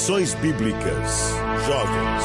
Lições Bíblicas Jovens.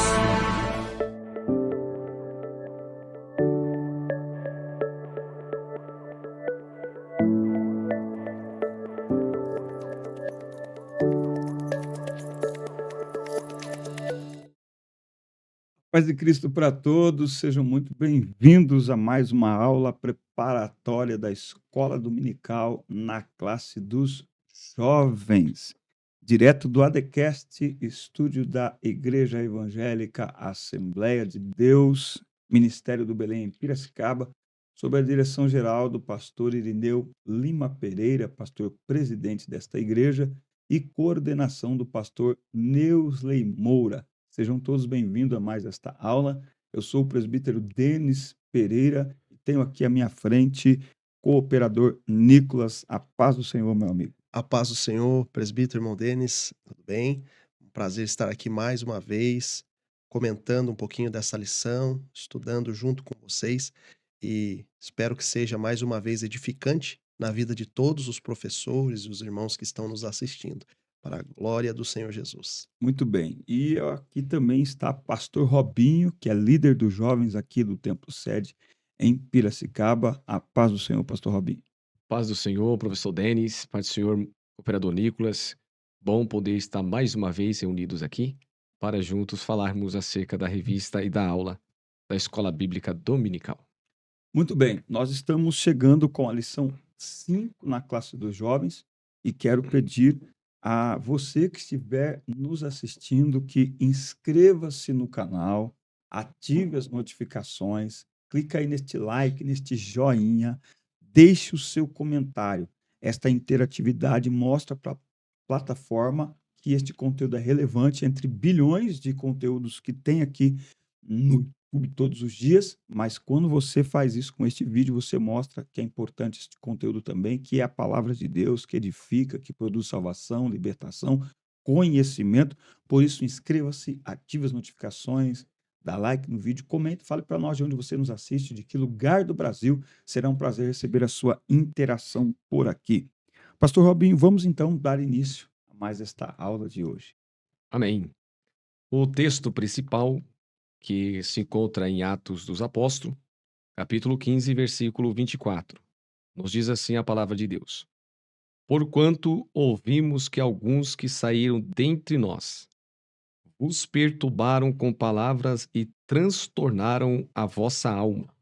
Paz de Cristo para todos, sejam muito bem-vindos a mais uma aula preparatória da Escola Dominical na classe dos jovens, direto do ADCast, estúdio da Igreja Evangélica Assembleia de Deus, Ministério do Belém em Piracicaba, sob a direção geral do pastor Irineu Lima Pereira, pastor presidente desta igreja, e coordenação do pastor Neusley Moura. Sejam todos bem-vindos a mais esta aula. Eu sou o presbítero Denis Pereira e tenho aqui à minha frente cooperador Nicolas. A paz do Senhor, meu amigo. A paz do Senhor, presbítero irmão Denis, tudo bem? Um prazer estar aqui mais uma vez, comentando um pouquinho dessa lição, estudando junto com vocês e espero que seja mais uma vez edificante na vida de todos os professores e os irmãos que estão nos assistindo, para a glória do Senhor Jesus. Muito bem. E aqui também está pastor Robinho, que é líder dos jovens aqui do Templo Sede em Piracicaba. A paz do Senhor, pastor Robinho. Paz do Senhor, professor Denis, paz do Senhor, operador Nicolas. Bom poder estar mais uma vez reunidos aqui para juntos falarmos acerca da revista e da aula da Escola Bíblica Dominical. Muito bem, nós estamos chegando com a lição 5 na classe dos jovens e quero pedir a você que estiver nos assistindo que inscreva-se no canal, ative as notificações, clica aí neste like, neste joinha, deixe o seu comentário. Esta interatividade mostra para a plataforma que este conteúdo é relevante entre bilhões de conteúdos que tem aqui no YouTube todos os dias, mas quando você faz isso com este vídeo, você mostra que é importante este conteúdo também, que é a palavra de Deus, que edifica, que produz salvação, libertação, conhecimento. Por isso, inscreva-se, ative as notificações, dá like no vídeo, comente, fale para nós de onde você nos assiste, de que lugar do Brasil. Será um prazer receber a sua interação por aqui. Pastor Robinho, vamos então dar início a mais esta aula de hoje. Amém. O texto principal, que se encontra em Atos dos Apóstolos, capítulo 15, versículo 24, nos diz assim a palavra de Deus: Porquanto ouvimos que alguns que saíram dentre nós vos perturbaram com palavras e transtornaram a vossa alma.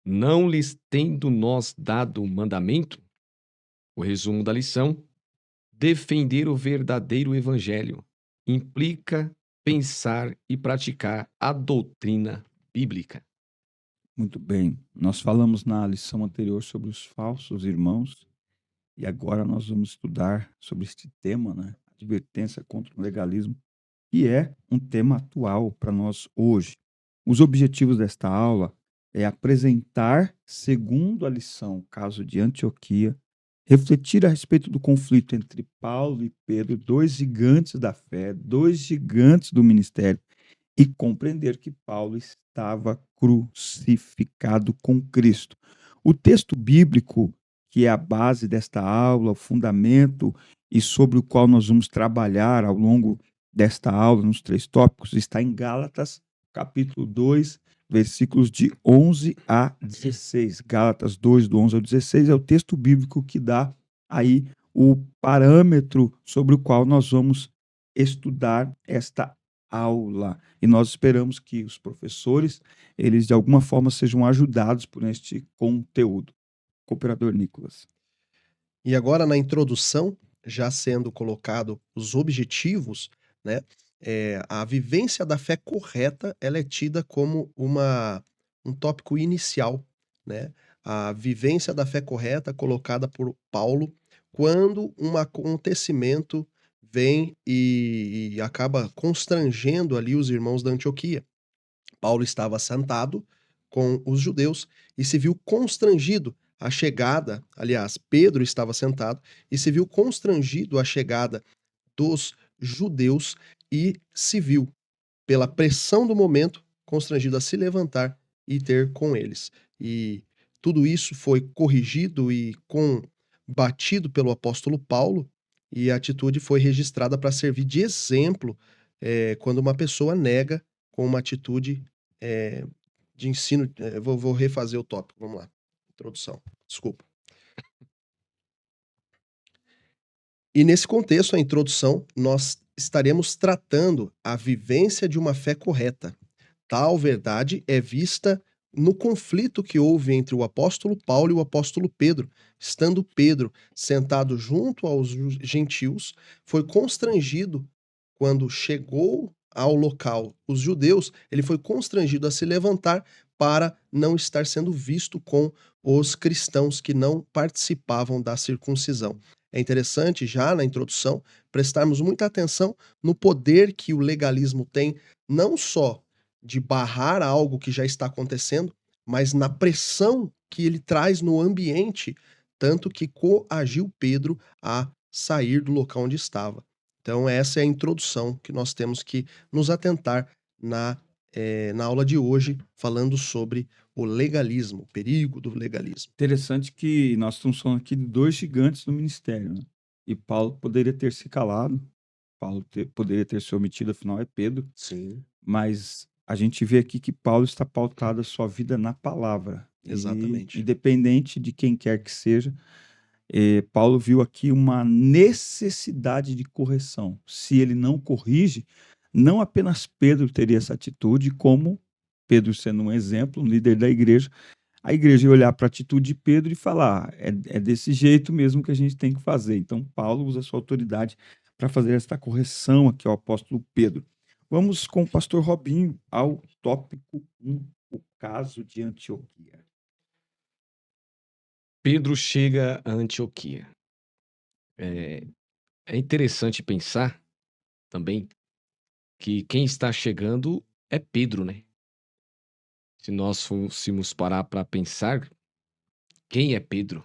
Não lhes tendo nós dado mandamento? O resumo da lição: defender o verdadeiro evangelho implica pensar e praticar a doutrina bíblica. Muito bem. Nós falamos na lição anterior sobre os falsos irmãos e agora nós vamos estudar sobre este tema, né? Advertência contra o legalismo, que é um tema atual para nós hoje. Os objetivos desta aula é apresentar, segundo a lição Caso de Antioquia, refletir a respeito do conflito entre Paulo e Pedro, dois gigantes da fé, dois gigantes do ministério, e compreender que Paulo estava crucificado com Cristo. O texto bíblico, que é a base desta aula, o fundamento e sobre o qual nós vamos trabalhar ao longo desta aula, nos 3 tópicos, está em Gálatas, capítulo 2, versículos de 11 a 16. Gálatas 2, do 11 ao 16, é o texto bíblico que dá aí o parâmetro sobre o qual nós vamos estudar esta aula. E nós esperamos que os professores, eles de alguma forma sejam ajudados por este conteúdo. Cooperador Nicolas. E agora na introdução, já sendo colocado os objetivos, né? A vivência da fé correta, ela é tida como um tópico inicial, né? A vivência da fé correta colocada por Paulo quando um acontecimento vem e acaba constrangendo ali os irmãos da Antioquia. Paulo estava sentado com os judeus e se viu constrangido a chegada, aliás, Pedro estava sentado e se viu constrangido a chegada dos judeus e se viu, pela pressão do momento, constrangido a se levantar e ter com eles. E tudo isso foi corrigido e combatido pelo apóstolo Paulo e a atitude foi registrada para servir de exemplo quando uma pessoa nega com uma atitude de ensino. Vou refazer o tópico, vamos lá. Introdução, desculpa. E nesse contexto, a introdução, nós estaremos tratando a vivência de uma fé correta. Tal verdade é vista no conflito que houve entre o apóstolo Paulo e o apóstolo Pedro. Estando Pedro sentado junto aos gentios, foi constrangido quando chegou ao local os judeus, ele foi constrangido a se levantar para não estar sendo visto com os cristãos que não participavam da circuncisão. É interessante, já na introdução, prestarmos muita atenção no poder que o legalismo tem, não só de barrar algo que já está acontecendo, mas na pressão que ele traz no ambiente, tanto que coagiu Pedro a sair do local onde estava. Então, essa é a introdução que nós temos que nos atentar na aula de hoje, falando sobre o legalismo, o perigo do legalismo. Interessante que nós estamos falando aqui de 2 gigantes do ministério, né? E Paulo poderia ter se calado, poderia ter se omitido, afinal é Pedro, Sim, mas a gente vê aqui que Paulo está pautado a sua vida na palavra. E, exatamente. independente de quem quer que seja, Paulo viu aqui uma necessidade de correção. Se ele não corrige, não apenas Pedro teria essa atitude, como Pedro sendo um exemplo, um líder da igreja, a igreja ia olhar para a atitude de Pedro e falar, é desse jeito mesmo que a gente tem que fazer. Então, Paulo usa a sua autoridade para fazer esta correção aqui ao apóstolo Pedro. Vamos com o pastor Robinho ao tópico 1, o caso de Antioquia. Pedro chega a Antioquia. É interessante pensar também que quem está chegando é Pedro, né? Se nós fôssemos parar para pensar, quem é Pedro?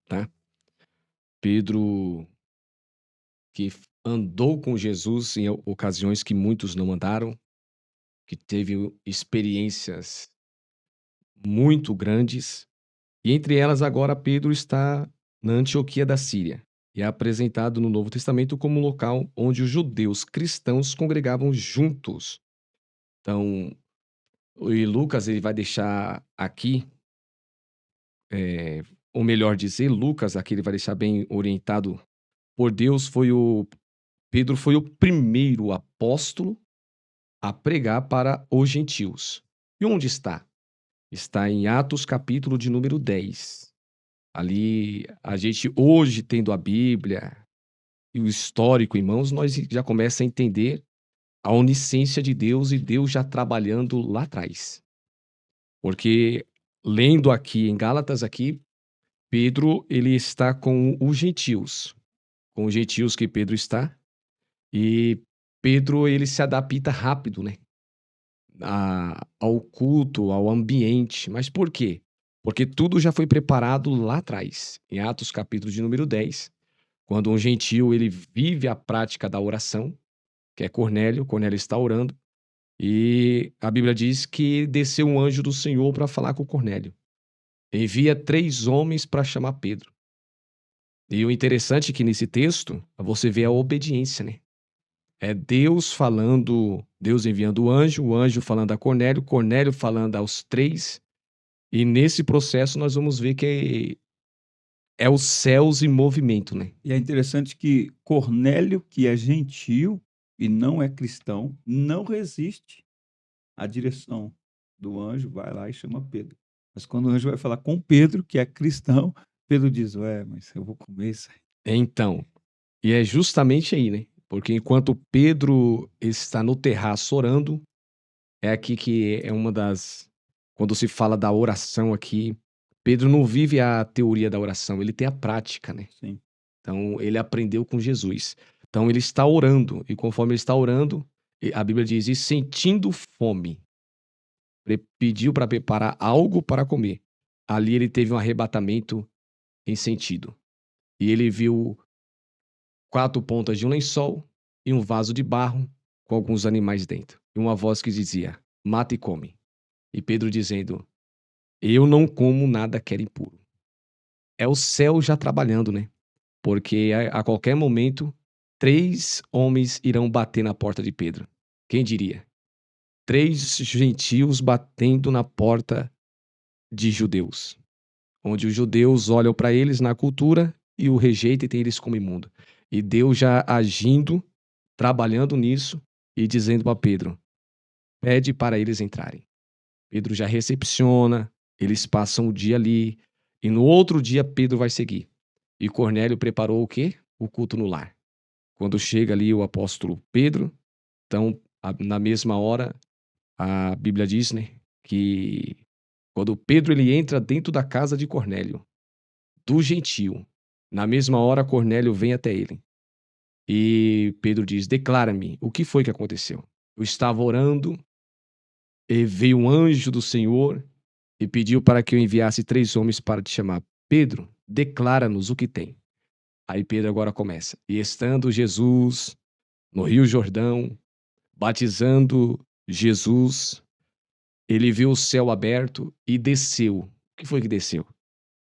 Tá? Pedro que andou com Jesus em ocasiões que muitos não andaram, que teve experiências muito grandes, e entre elas agora Pedro está na Antioquia da Síria, e é apresentado no Novo Testamento como um local onde os judeus cristãos congregavam juntos. Então, e Lucas ele vai deixar aqui, ou melhor dizer, Lucas aqui ele vai deixar bem orientado por Deus, Pedro foi o primeiro apóstolo a pregar para os gentios. E onde está? Está em Atos capítulo de número 10. Ali, a gente hoje tendo a Bíblia e o histórico em mãos, nós já começa a entender a onisciência de Deus e Deus já trabalhando lá atrás. Porque, lendo aqui em Gálatas aqui, Pedro, ele está com os gentios que Pedro está, e Pedro, ele se adapta rápido, né? Ao culto, ao ambiente. Mas por quê? Porque tudo já foi preparado lá atrás. Em Atos capítulo de número 10, quando um gentio ele vive a prática da oração, que é Cornélio está orando, e a Bíblia diz que desceu um anjo do Senhor para falar com Cornélio. Envia 3 homens para chamar Pedro. E o interessante é que nesse texto, você vê a obediência, né? É Deus falando, Deus enviando o anjo falando a Cornélio, Cornélio falando aos 3. E nesse processo nós vamos ver que é os céus em movimento, né? E é interessante que Cornélio, que é gentio e não é cristão, não resiste à direção do anjo, vai lá e chama Pedro. Mas quando o anjo vai falar com Pedro, que é cristão, Pedro diz, mas eu vou comer isso aí. Então, e é justamente aí, né? Porque enquanto Pedro está no terraço orando, é aqui que é uma das... Quando se fala da oração aqui, Pedro não vive a teoria da oração, ele tem a prática, né? Sim. Então, ele aprendeu com Jesus. Então, ele está orando, e conforme ele está orando, a Bíblia diz, e sentindo fome, pediu para preparar algo para comer. Ali ele teve um arrebatamento em sentido. E ele viu 4 pontas de um lençol e um vaso de barro com alguns animais dentro. E uma voz que dizia, mata e come. E Pedro dizendo, eu não como nada que era impuro. É o céu já trabalhando, né? porque a qualquer momento 3 homens irão bater na porta de Pedro. Quem diria? 3 gentios batendo na porta de judeus, onde os judeus olham para eles na cultura e o rejeitam e têm eles como imundo. E Deus já agindo, trabalhando nisso e dizendo para Pedro: pede para eles entrarem. Pedro já recepciona, eles passam o dia ali, e no outro dia Pedro vai seguir. E Cornélio preparou o quê? O culto no lar. Quando chega ali o apóstolo Pedro, então, na mesma hora, a Bíblia diz, né, que quando Pedro ele entra dentro da casa de Cornélio, do gentio, na mesma hora Cornélio vem até ele. E Pedro diz: declara-me, o que foi que aconteceu? Eu estava orando e veio um anjo do Senhor e pediu para que eu enviasse 3 homens para te chamar. Pedro, declara-nos o que tem. Aí Pedro agora começa. E estando Jesus no Rio Jordão, batizando Jesus, ele viu o céu aberto e desceu. O que foi que desceu?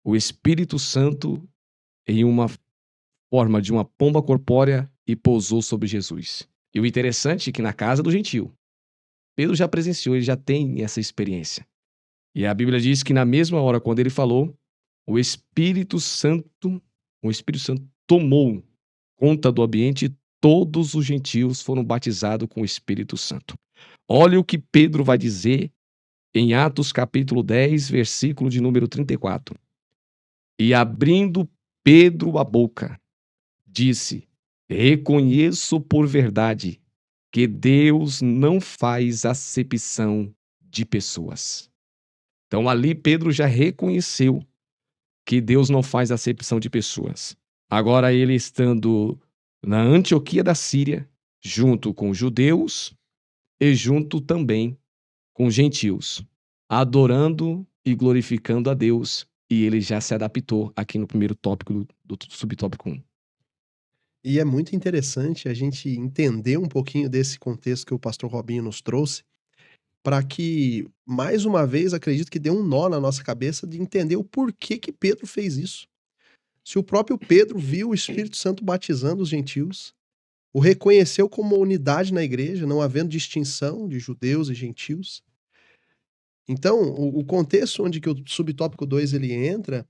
O Espírito Santo em uma forma de uma pomba corpórea e pousou sobre Jesus. E o interessante é que na casa do gentio, Pedro já presenciou, ele já tem essa experiência. E a Bíblia diz que na mesma hora, quando ele falou, o Espírito Santo tomou conta do ambiente e todos os gentios foram batizados com o Espírito Santo. Olha o que Pedro vai dizer em Atos capítulo 10, versículo de número 34. E abrindo Pedro a boca, disse: reconheço por verdade que Deus não faz acepção de pessoas. Então ali Pedro já reconheceu que Deus não faz acepção de pessoas. Agora ele estando na Antioquia da Síria, junto com judeus e junto também com gentios, adorando e glorificando a Deus, e ele já se adaptou aqui no primeiro tópico do subtópico 1. E é muito interessante a gente entender um pouquinho desse contexto que o pastor Robinho nos trouxe, para que, mais uma vez, acredito que deu um nó na nossa cabeça de entender o porquê que Pedro fez isso. Se o próprio Pedro viu o Espírito Santo batizando os gentios, o reconheceu como uma unidade na igreja, não havendo distinção de judeus e gentios. Então, o contexto onde que o subtópico 2 ele entra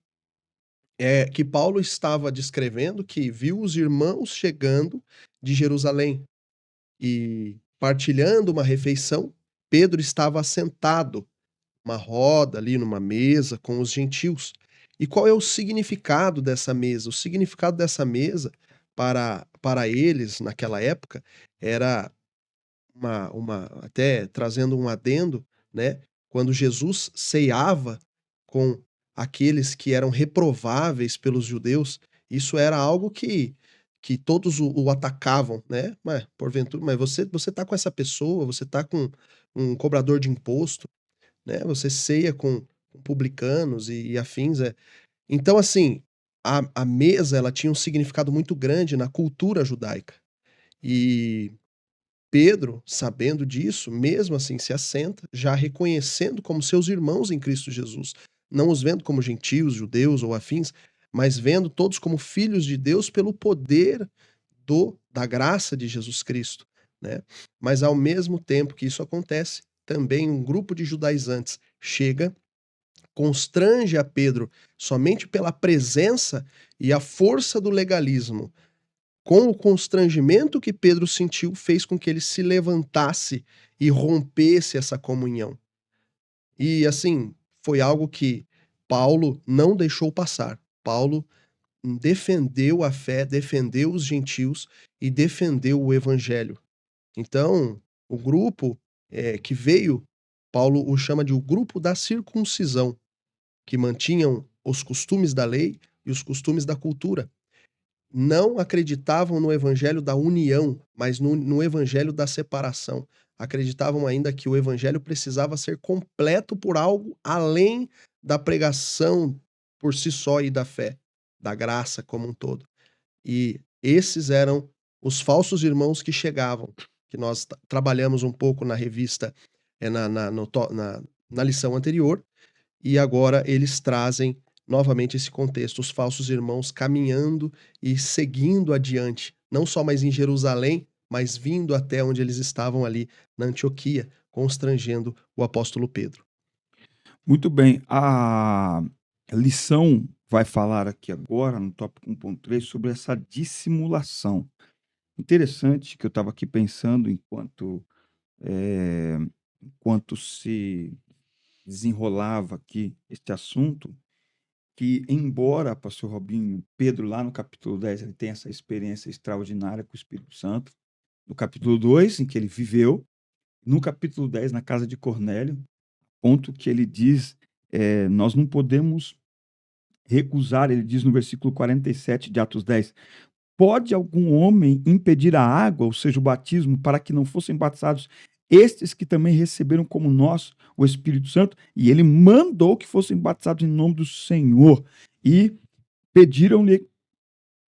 é que Paulo estava descrevendo que viu os irmãos chegando de Jerusalém e partilhando uma refeição. Pedro estava assentado, uma roda ali numa mesa com os gentios. E qual é o significado dessa mesa? O significado dessa mesa para eles naquela época era até trazendo um adendo, né? Quando Jesus ceava com aqueles que eram reprováveis pelos judeus, isso era algo que todos o atacavam, né? Mas porventura, mas você tá com essa pessoa, você tá com um cobrador de imposto, né? Você ceia com publicanos e afins, Então, assim, a mesa ela tinha um significado muito grande na cultura judaica. E Pedro, sabendo disso, mesmo assim se assenta, já reconhecendo como seus irmãos em Cristo Jesus, não os vendo como gentios, judeus ou afins, mas vendo todos como filhos de Deus pelo poder da graça de Jesus Cristo, né? Mas ao mesmo tempo que isso acontece, também um grupo de judaizantes chega, constrange a Pedro somente pela presença e a força do legalismo. Com o constrangimento que Pedro sentiu, fez com que ele se levantasse e rompesse essa comunhão. E assim, foi algo que Paulo não deixou passar. Paulo defendeu a fé, defendeu os gentios e defendeu o evangelho. Então, o grupo que veio, Paulo o chama de o grupo da circuncisão, que mantinham os costumes da lei e os costumes da cultura. Não acreditavam no evangelho da união, mas no evangelho da separação. Acreditavam ainda que o evangelho precisava ser completo por algo além da pregação por si só e da fé, da graça como um todo. E esses eram os falsos irmãos que chegavam, que nós trabalhamos um pouco na revista, na lição anterior, e agora eles trazem novamente esse contexto, os falsos irmãos caminhando e seguindo adiante, não só mais em Jerusalém, mas vindo até onde eles estavam ali na Antioquia, constrangendo o apóstolo Pedro. Muito bem, a lição vai falar aqui agora, no tópico 1.3, sobre essa dissimulação. Interessante que eu estava aqui pensando eh, enquanto se desenrolava aqui este assunto, que embora, pastor Robinho, Pedro lá no capítulo 10 ele tem essa experiência extraordinária com o Espírito Santo, no capítulo 2 em que ele viveu, no capítulo 10 na casa de Cornélio, ponto que ele diz, nós não podemos recusar, ele diz no versículo 47 de Atos 10, pode algum homem impedir a água, ou seja, o batismo, para que não fossem batizados estes que também receberam como nós o Espírito Santo? E ele mandou que fossem batizados em nome do Senhor. E pediram-lhe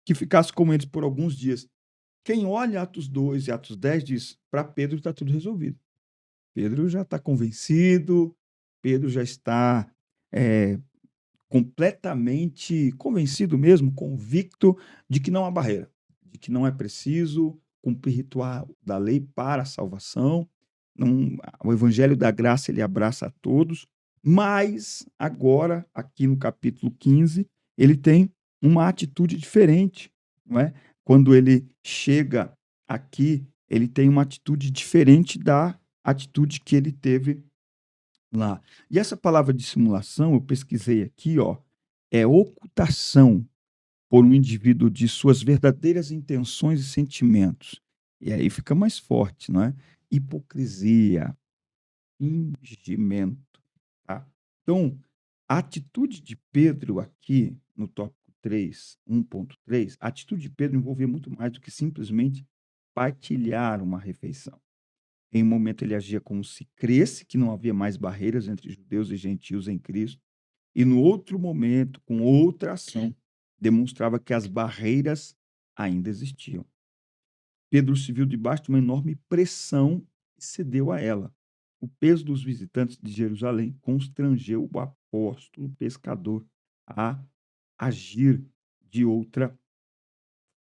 que ficasse com eles por alguns dias. Quem olha Atos 2 e Atos 10 diz, para Pedro está tudo resolvido. Pedro já está convencido, Pedro já está completamente convencido mesmo, convicto de que não há barreira, de que não é preciso cumprir ritual da lei para a salvação. Não, o evangelho da graça ele abraça a todos, mas agora, aqui no capítulo 15, ele tem uma atitude diferente, não é? Quando ele chega aqui, ele tem uma atitude diferente da atitude que ele teve lá. E essa palavra dissimulação, eu pesquisei aqui, ó, é ocultação por um indivíduo de suas verdadeiras intenções e sentimentos. E aí fica mais forte, não é? Hipocrisia, fingimento, tá? Então, a atitude de Pedro aqui no tópico 3, 1.3, a atitude de Pedro envolvia muito mais do que simplesmente partilhar uma refeição. Em um momento ele agia como se cresce que não havia mais barreiras entre judeus e gentios em Cristo, e no outro momento, com outra ação, demonstrava que as barreiras ainda existiam. Pedro se viu debaixo de uma enorme pressão e cedeu a ela. O peso dos visitantes de Jerusalém constrangeu o apóstolo pescador a agir de outra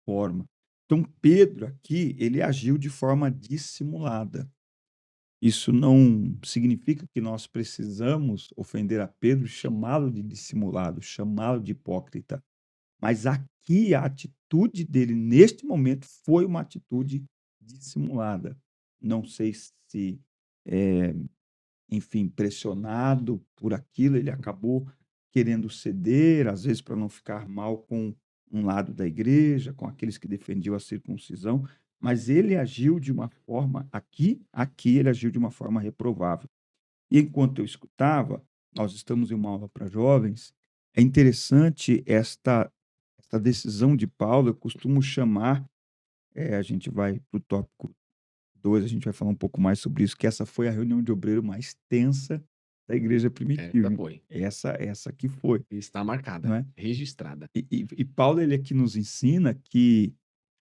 forma. Então, Pedro aqui, ele agiu de forma dissimulada. Isso não significa que nós precisamos ofender a Pedro, chamá-lo de dissimulado, chamá-lo de hipócrita. Mas aqui a atitude dele, neste momento, foi uma atitude dissimulada. Não sei se, enfim, pressionado por aquilo, ele acabou querendo ceder, às vezes para não ficar mal com um lado da igreja, com aqueles que defendiam a circuncisão, mas ele agiu de uma forma, aqui ele agiu de uma forma reprovável. E enquanto eu escutava, nós estamos em uma aula para jovens, é interessante esta decisão de Paulo, eu costumo chamar, a gente vai para o tópico 2, a gente vai falar um pouco mais sobre isso, que essa foi a reunião de obreiro mais tensa da igreja primitiva. Essa foi. Essa que foi, E está não marcada, é? registrada. E Paulo, ele aqui nos ensina que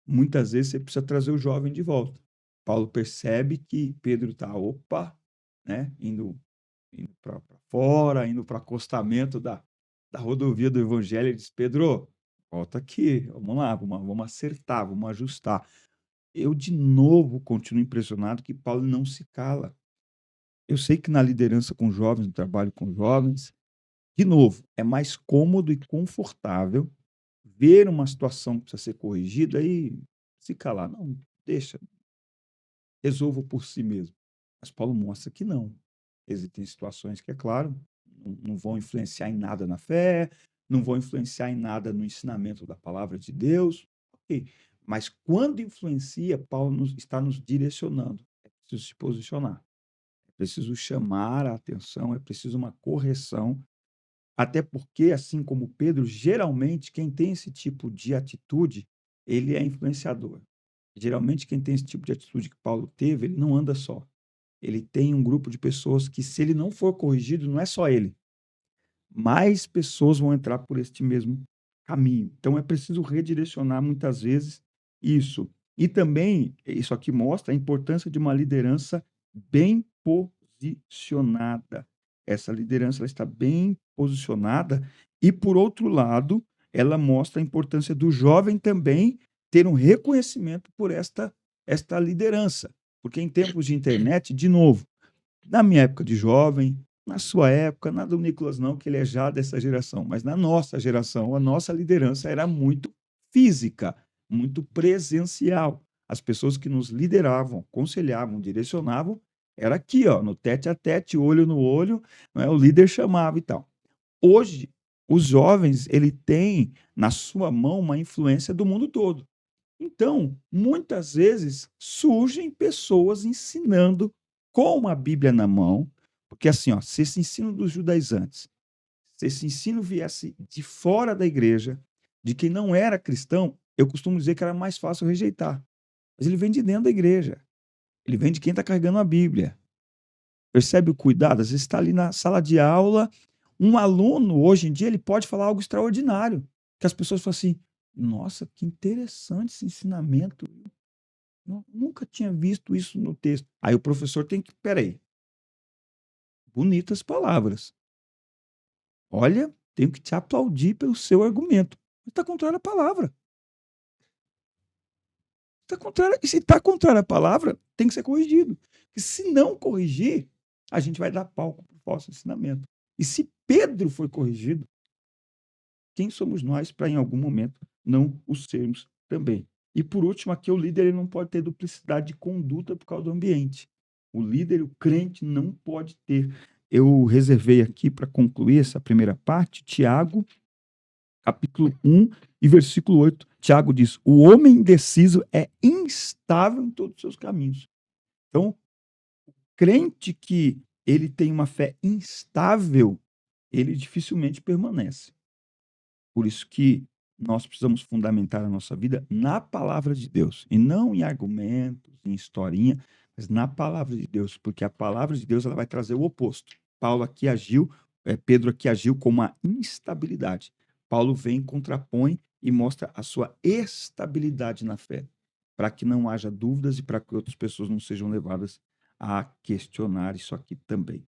muitas vezes você precisa trazer o jovem de volta. Paulo percebe que Pedro está, né, indo para fora, indo para o acostamento da rodovia do evangelho, ele diz, Pedro, volta aqui, vamos lá, vamos acertar, vamos ajustar. Eu, de novo, continuo impressionado que Paulo não se cala. Eu sei que na liderança com jovens, no trabalho com jovens, de novo, é mais cômodo e confortável ver uma situação que precisa ser corrigida e se calar. Não, deixa, resolva por si mesmo. Mas Paulo mostra que não. Existem situações que, é claro, não vão influenciar em nada na fé, não vão influenciar em nada no ensinamento da palavra de Deus. Ok. Mas quando influencia, Paulo está nos direcionando. É preciso se posicionar. É preciso chamar a atenção, é preciso uma correção. Até porque, assim como Pedro, geralmente quem tem esse tipo de atitude, ele é influenciador. Geralmente quem tem esse tipo de atitude que Paulo teve, ele não anda só. Ele tem um grupo de pessoas que, se ele não for corrigido, não é só ele. Mais pessoas vão entrar por este mesmo caminho. Então é preciso redirecionar muitas vezes isso. E também, isso aqui mostra a importância de uma liderança bem posicionada. Essa liderança ela está bem posicionada E, por outro lado, ela mostra a importância do jovem também ter um reconhecimento por esta liderança. Porque em tempos de internet, de novo, na minha época de jovem, na sua época, na do Nicolas não, que ele é já dessa geração, mas na nossa geração, a nossa liderança era muito física, muito presencial. As pessoas que nos lideravam, aconselhavam, direcionavam, era aqui, ó, no tete a tete, olho no olho, né, o líder chamava e tal. Hoje, os jovens, ele tem na sua mão uma influência do mundo todo. Então, muitas vezes surgem pessoas ensinando com a Bíblia na mão, porque assim, ó, se esse ensino dos judaizantes, se esse ensino viesse de fora da igreja, de quem não era cristão, eu costumo dizer que era mais fácil rejeitar. Mas ele vem de dentro da igreja. Ele vem de quem está carregando a Bíblia. Percebe o cuidado? Às vezes está ali na sala de aula, um aluno, hoje em dia, ele pode falar algo extraordinário, que as pessoas falam assim, nossa, que interessante esse ensinamento. Nunca tinha visto isso no texto. Aí o professor tem que, peraí, bonitas palavras. Olha, tenho que te aplaudir pelo seu argumento. Está contrário à palavra. E se está contrário à palavra, tem que ser corrigido. Porque se não corrigir, a gente vai dar palco para o falso ensinamento. E se Pedro foi corrigido, quem somos nós para em algum momento não o sermos também? E por último, aqui o líder ele não pode ter duplicidade de conduta por causa do ambiente. O líder, o crente, não pode ter. Eu reservei aqui para concluir essa primeira parte, Tiago, capítulo 1 e versículo 8. Tiago diz: o homem indeciso é instável em todos os seus caminhos. Então, o crente que ele tem uma fé instável, ele dificilmente permanece. Por isso que nós precisamos fundamentar a nossa vida na palavra de Deus, e não em argumentos, em historinha, mas na palavra de Deus, porque a palavra de Deus ela vai trazer o oposto. Pedro aqui agiu com uma instabilidade. Paulo vem, contrapõe e mostra a sua estabilidade na fé, para que não haja dúvidas e para que outras pessoas não sejam levadas a questionar isso aqui também.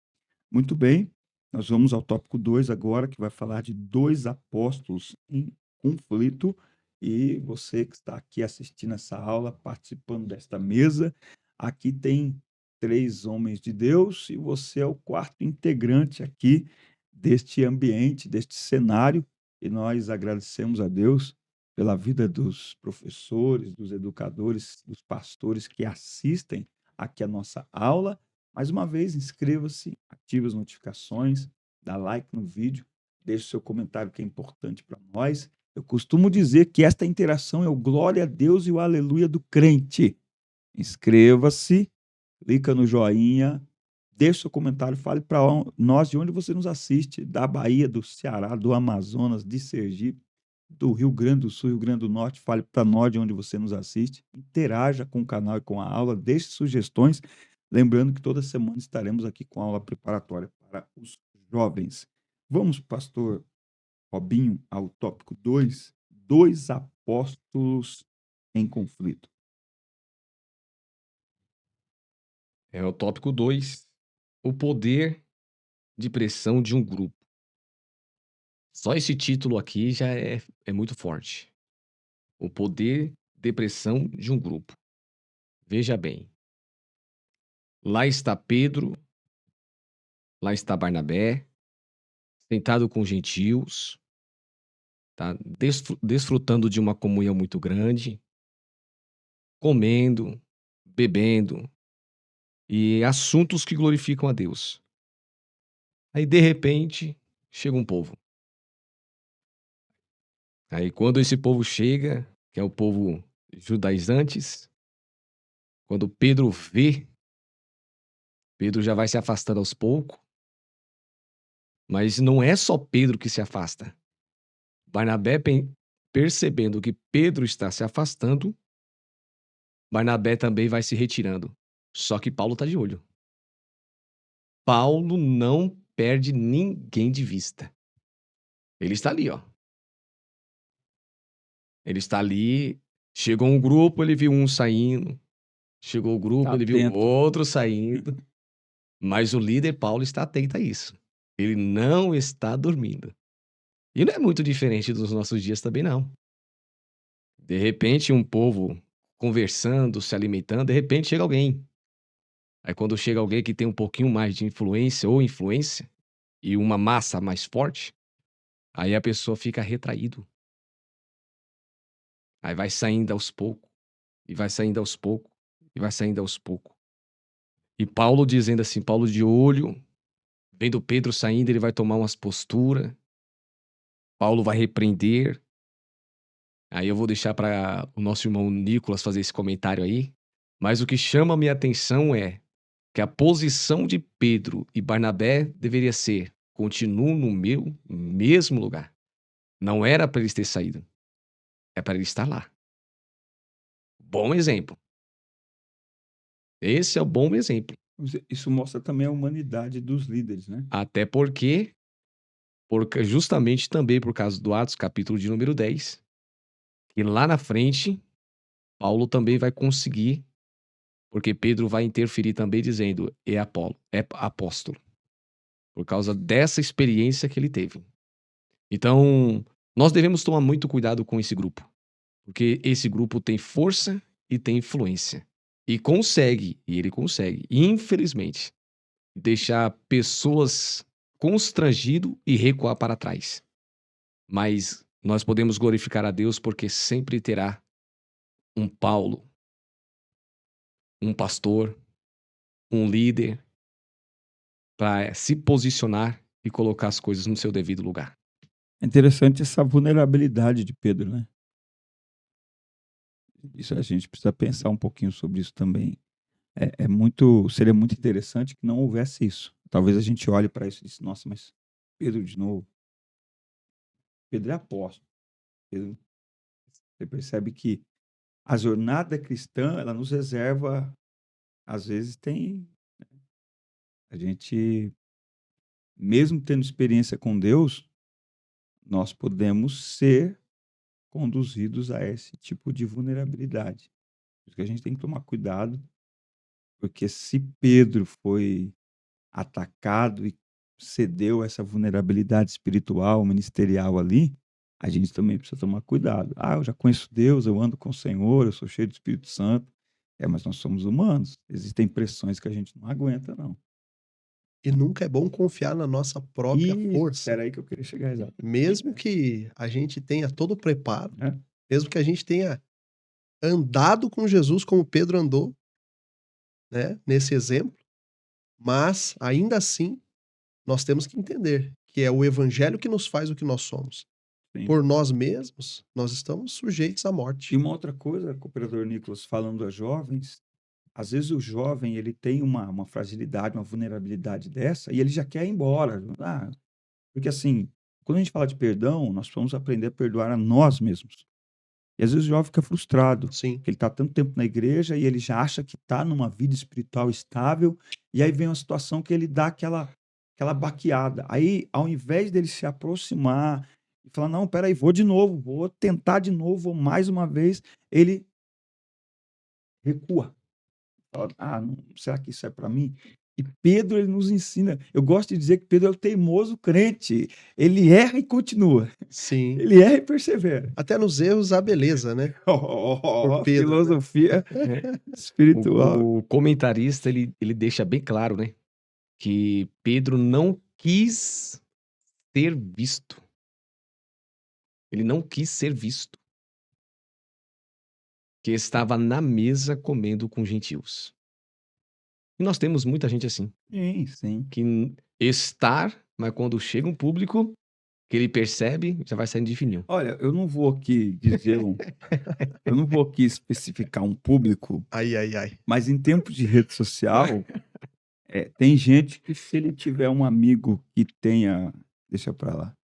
Muito bem, nós vamos ao tópico 2 agora, que vai falar de dois apóstolos em conflito. E você que está aqui assistindo essa aula, participando desta mesa, aqui tem 3 homens de Deus e você é o quarto integrante aqui deste ambiente, deste cenário. E nós agradecemos a Deus pela vida dos professores, dos educadores, dos pastores que assistem aqui a nossa aula. Mais uma vez, inscreva-se, ative as notificações, dá like no vídeo, deixe o seu comentário que é importante para nós. Eu costumo dizer que esta interação é o glória a Deus e o aleluia do crente. Inscreva-se, clica no joinha, deixe seu comentário, fale para nós de onde você nos assiste, da Bahia, do Ceará, do Amazonas, de Sergipe, do Rio Grande do Sul, Rio Grande do Norte, fale para nós de onde você nos assiste, interaja com o canal e com a aula, deixe sugestões. Lembrando que toda semana estaremos aqui com aula preparatória para os jovens. Vamos, pastor Robinho, ao tópico 2, dois apóstolos em conflito. É o tópico 2, o poder de pressão de um grupo. Só esse título aqui já é muito forte. O poder de pressão de um grupo. Veja bem. Lá está Pedro, lá está Barnabé, sentado com gentios, tá? Desfrutando de uma comunhão muito grande, comendo, bebendo, e assuntos que glorificam a Deus. Aí, de repente, chega um povo. Aí, quando esse povo chega, que é o povo judaizantes, quando Pedro vê, Pedro já vai se afastando aos poucos. Mas não é só Pedro que se afasta. Barnabé, percebendo que Pedro está se afastando, Barnabé também vai se retirando. Só que Paulo está de olho. Paulo não perde ninguém de vista. Ele está ali, ó. Ele está ali. Chegou um grupo, ele viu um saindo. Chegou o grupo, Tá ele viu atento. outro saindo. Mas o líder Paulo está atento a isso. Ele não está dormindo. E não é muito diferente dos nossos dias também, não. De repente, um povo conversando, se alimentando, de repente chega alguém. Aí quando chega alguém que tem um pouquinho mais de influência ou influência, e uma massa mais forte, aí a pessoa fica retraído. Aí vai saindo aos poucos, e vai saindo aos poucos, e vai saindo aos poucos. E Paulo dizendo assim, Paulo de olho, vendo Pedro saindo, ele vai tomar umas posturas, Paulo vai repreender. Aí eu vou deixar para o nosso irmão Nicolas fazer esse comentário aí. Mas o que chama a minha atenção é que a posição de Pedro e Barnabé deveria ser: continuo no meu mesmo lugar. Não era para eles ter saído, é para ele estar lá. Bom exemplo. Esse é o bom exemplo. Isso mostra também a humanidade dos líderes, né? Até porque, justamente também por causa do Atos, capítulo de número 10, que lá na frente, Paulo também vai conseguir, porque Pedro vai interferir também dizendo, é apóstolo. Por causa dessa experiência que ele teve. Então, nós devemos tomar muito cuidado com esse grupo. Porque esse grupo tem força e tem influência. E ele consegue, infelizmente, deixar pessoas constrangido e recuar para trás. Mas nós podemos glorificar a Deus porque sempre terá um Paulo, um pastor, um líder para se posicionar e colocar as coisas no seu devido lugar. É interessante essa vulnerabilidade de Pedro, né? Isso a gente precisa pensar um pouquinho sobre isso também. Seria muito interessante que não houvesse isso. Talvez a gente olhe para isso e disse, nossa, mas Pedro de novo. Pedro é apóstolo. Você percebe que a jornada cristã, ela nos reserva, às vezes a gente, mesmo tendo experiência com Deus, nós podemos ser conduzidos a esse tipo de vulnerabilidade. Por isso que a gente tem que tomar cuidado, porque se Pedro foi atacado e cedeu essa vulnerabilidade espiritual, ministerial ali, a gente também precisa tomar cuidado. Eu já conheço Deus, eu ando com o Senhor, eu sou cheio do Espírito Santo. Mas nós somos humanos. Existem pressões que a gente não aguenta, não. E nunca é bom confiar na nossa própria força. Era aí que eu queria chegar, exato. Mesmo que a gente tenha todo o preparo, É. mesmo que a gente tenha andado com Jesus como Pedro andou, né, nesse exemplo, mas ainda assim nós temos que entender que é o evangelho que nos faz o que nós somos. Sim. Por nós mesmos, nós estamos sujeitos à morte. E uma outra coisa, cooperador Nicolas, falando a jovens, às vezes o jovem ele tem uma fragilidade, uma vulnerabilidade dessa, e ele já quer ir embora. Porque assim, quando a gente fala de perdão, nós precisamos aprender a perdoar a nós mesmos. E às vezes o jovem fica frustrado, Sim. porque ele está tanto tempo na igreja e ele já acha que está numa vida espiritual estável, e aí vem uma situação que ele dá aquela baqueada. Aí, ao invés dele se aproximar e falar, não, peraí, vou de novo, vou tentar de novo, vou mais uma vez, ele recua. Fala, será que isso é para mim? E Pedro, ele nos ensina. Eu gosto de dizer que Pedro é o teimoso crente. Ele erra e continua. Sim. Ele erra e persevera. Até nos erros há beleza, né? Por Pedro, filosofia espiritual. O comentarista, ele deixa bem claro, né? Que Pedro não quis ser visto. Ele não quis ser visto. Que estava na mesa comendo com gentios. E nós temos muita gente assim. Sim. Que mas quando chega um público, que ele percebe, já vai saindo de fininho. Olha, eu não vou aqui dizer eu não vou aqui especificar um público. Ai. Mas em tempos de rede social, tem gente que se ele tiver um amigo que tenha, deixa pra lá,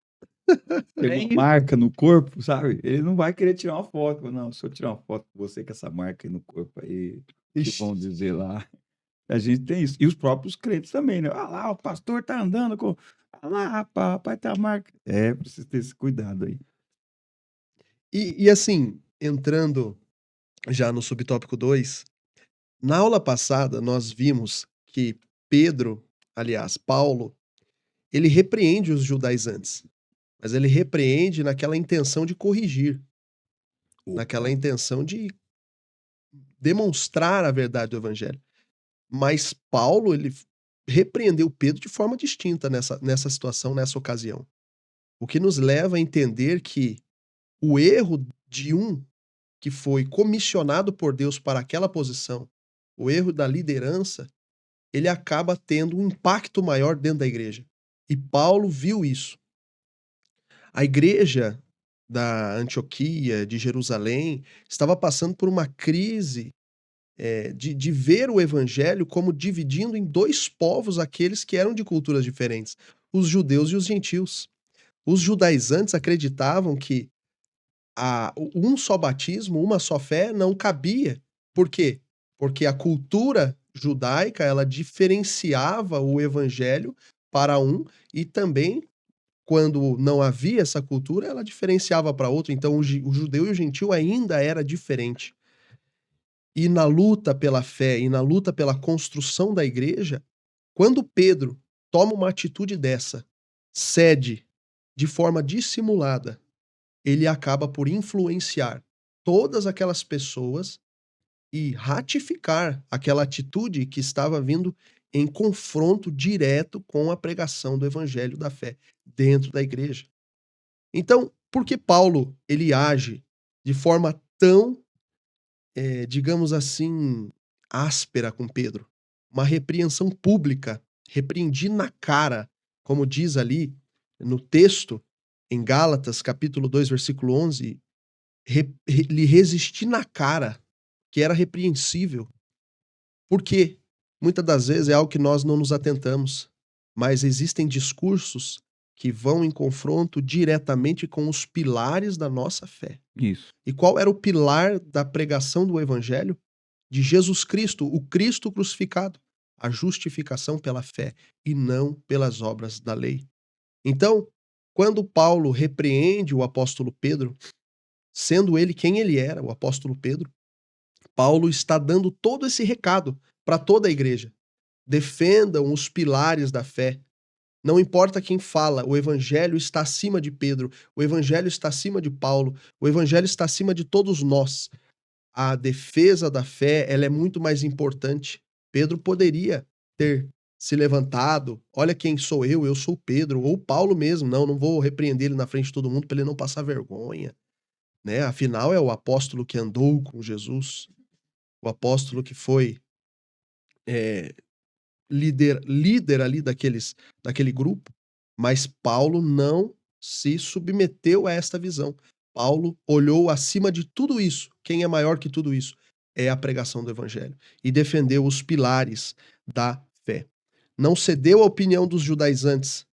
tem uma marca no corpo, sabe? Ele não vai querer tirar uma foto. Não, se eu tirar uma foto com você com essa marca aí no corpo aí, que vão dizer lá. A gente tem isso. E os próprios crentes também, né? Lá, o pastor tá andando com... lá, rapaz, tá a marca. Precisa ter esse cuidado aí. E assim, entrando já no subtópico 2, na aula passada nós vimos que Paulo, ele repreende os judaizantes. mas ele repreende naquela intenção de corrigir, naquela Opa. intenção de demonstrar a verdade do evangelho. Mas Paulo, ele repreendeu Pedro de forma distinta nessa situação, nessa ocasião. O que nos leva a entender que o erro de um que foi comissionado por Deus para aquela posição, o erro da liderança, ele acaba tendo um impacto maior dentro da igreja. E Paulo viu isso. A igreja da Antioquia, de Jerusalém, estava passando por uma crise de ver o evangelho como dividindo em dois povos aqueles que eram de culturas diferentes, os judeus e os gentios. Os judaizantes acreditavam que um só batismo, uma só fé não cabia. Por quê? Porque a cultura judaica, ela diferenciava o evangelho para um e também, quando não havia essa cultura, ela diferenciava para outro. Então, o judeu e o gentil ainda era diferente. E na luta pela fé e na luta pela construção da igreja, quando Pedro toma uma atitude dessa, cede de forma dissimulada, ele acaba por influenciar todas aquelas pessoas e ratificar aquela atitude que estava vindo em confronto direto com a pregação do evangelho da fé dentro da igreja. Então, por que Paulo ele age de forma tão, digamos assim, áspera com Pedro? Uma repreensão pública, repreendi na cara, como diz ali no texto, em Gálatas, capítulo 2, versículo 11, lhe resisti na cara, que era repreensível. Por quê? Muitas das vezes é algo que nós não nos atentamos, mas existem discursos que vão em confronto diretamente com os pilares da nossa fé. Isso. E qual era o pilar da pregação do evangelho? De Jesus Cristo, o Cristo crucificado, a justificação pela fé e não pelas obras da lei. Então, quando Paulo repreende o apóstolo Pedro, sendo ele quem ele era, o apóstolo Pedro, Paulo está dando todo esse recado para toda a igreja. Defendam os pilares da fé. Não importa quem fala, o evangelho está acima de Pedro, o evangelho está acima de Paulo, o evangelho está acima de todos nós. A defesa da fé, ela é muito mais importante. Pedro poderia ter se levantado, olha quem sou eu sou Pedro, ou Paulo mesmo, não vou repreender ele na frente de todo mundo para ele não passar vergonha, né? Afinal é o apóstolo que andou com Jesus, o apóstolo que foi líder ali daquele grupo, mas Paulo não se submeteu a esta visão. Paulo olhou acima de tudo isso. Quem é maior que tudo isso? É a pregação do evangelho. E defendeu os pilares da fé. Não cedeu à opinião dos judaizantes.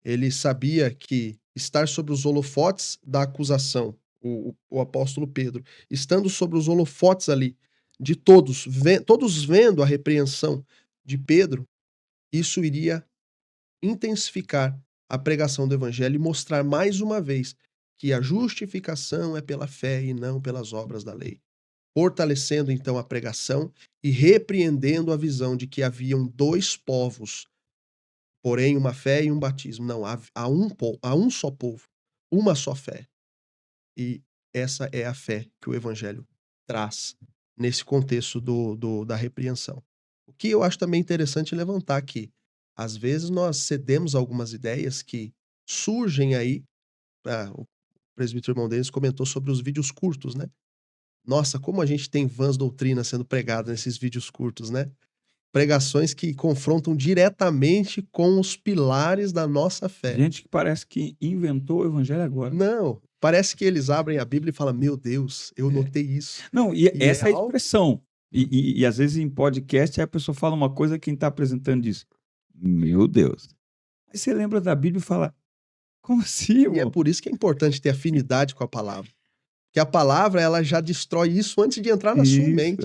Ele sabia que estar sobre os holofotes da acusação, o apóstolo Pedro, estando sobre os holofotes ali, de todos vendo a repreensão de Pedro, isso iria intensificar a pregação do evangelho e mostrar mais uma vez que a justificação é pela fé e não pelas obras da lei. Fortalecendo então a pregação e repreendendo a visão de que haviam dois povos, porém uma fé e um batismo. Não, há um só povo, uma só fé. E essa é a fé que o evangelho traz nesse contexto da repreensão. O que eu acho também interessante levantar aqui, às vezes nós cedemos algumas ideias que surgem aí. O presbítero irmão Denis comentou sobre os vídeos curtos, né? Nossa, como a gente tem vãs doutrinas sendo pregadas nesses vídeos curtos, né? Pregações que confrontam diretamente com os pilares da nossa fé. Gente que parece que inventou o evangelho agora. Não, parece que eles abrem a Bíblia e falam, meu Deus, eu notei isso. Não, e essa é a algo- expressão. E às vezes em podcast a pessoa fala uma coisa, quem está apresentando diz, meu Deus. Aí você lembra da Bíblia e fala, como assim, E é irmão? por isso que é importante ter afinidade com a palavra. Porque a palavra, ela já destrói isso antes de entrar na sua Isso, mente.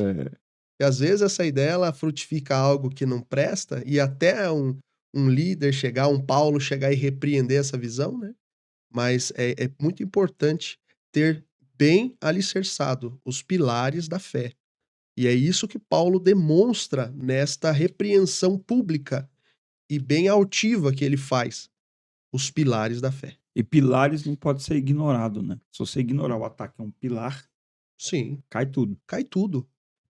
E às vezes essa ideia, ela frutifica algo que não presta, e até um líder chegar, um Paulo chegar e repreender essa visão, né? Mas é muito importante ter bem alicerçado os pilares da fé. E é isso que Paulo demonstra nesta repreensão pública e bem altiva que ele faz, os pilares da fé. E pilares não pode ser ignorado, né? Se você ignorar o ataque a um pilar, Sim, cai tudo. cai tudo.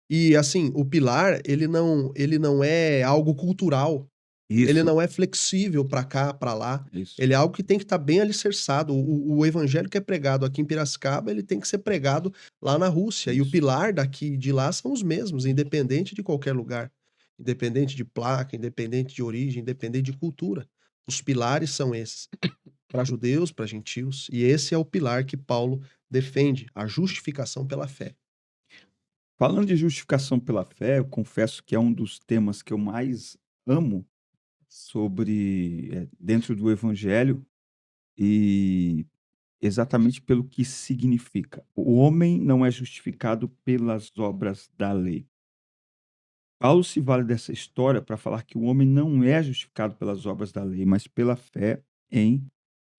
E assim, o pilar, ele não é algo cultural, ele Isso, não é flexível para cá, para lá, isso. ele é algo que tem que estar bem alicerçado. O evangelho que é pregado aqui em Piracicaba, ele tem que ser pregado lá na Rússia, e o Isso. pilar daqui e de lá são os mesmos, independente de qualquer lugar, independente de placa, independente de origem, independente de cultura. Os pilares são esses, para judeus, para gentios, e esse é o pilar que Paulo defende, a justificação pela fé. Falando de justificação pela fé, eu confesso que é um dos temas que eu mais amo dentro do evangelho e exatamente pelo que significa. O homem não é justificado pelas obras da lei. Paulo se vale dessa história para falar que o homem não é justificado pelas obras da lei, mas pela fé em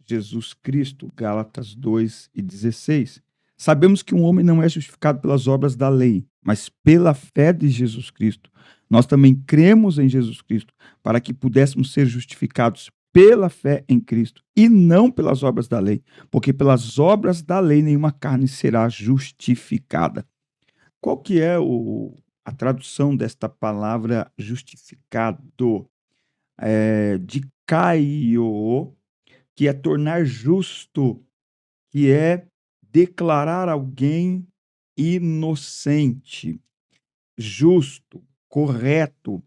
Jesus Cristo. Gálatas 2:16. Sabemos que um homem não é justificado pelas obras da lei, mas pela fé de Jesus Cristo. Nós também cremos em Jesus Cristo para que pudéssemos ser justificados pela fé em Cristo e não pelas obras da lei, porque pelas obras da lei nenhuma carne será justificada. Qual que é a tradução desta palavra justificado? De kaio, que é tornar justo, que é declarar alguém inocente, justo, correto.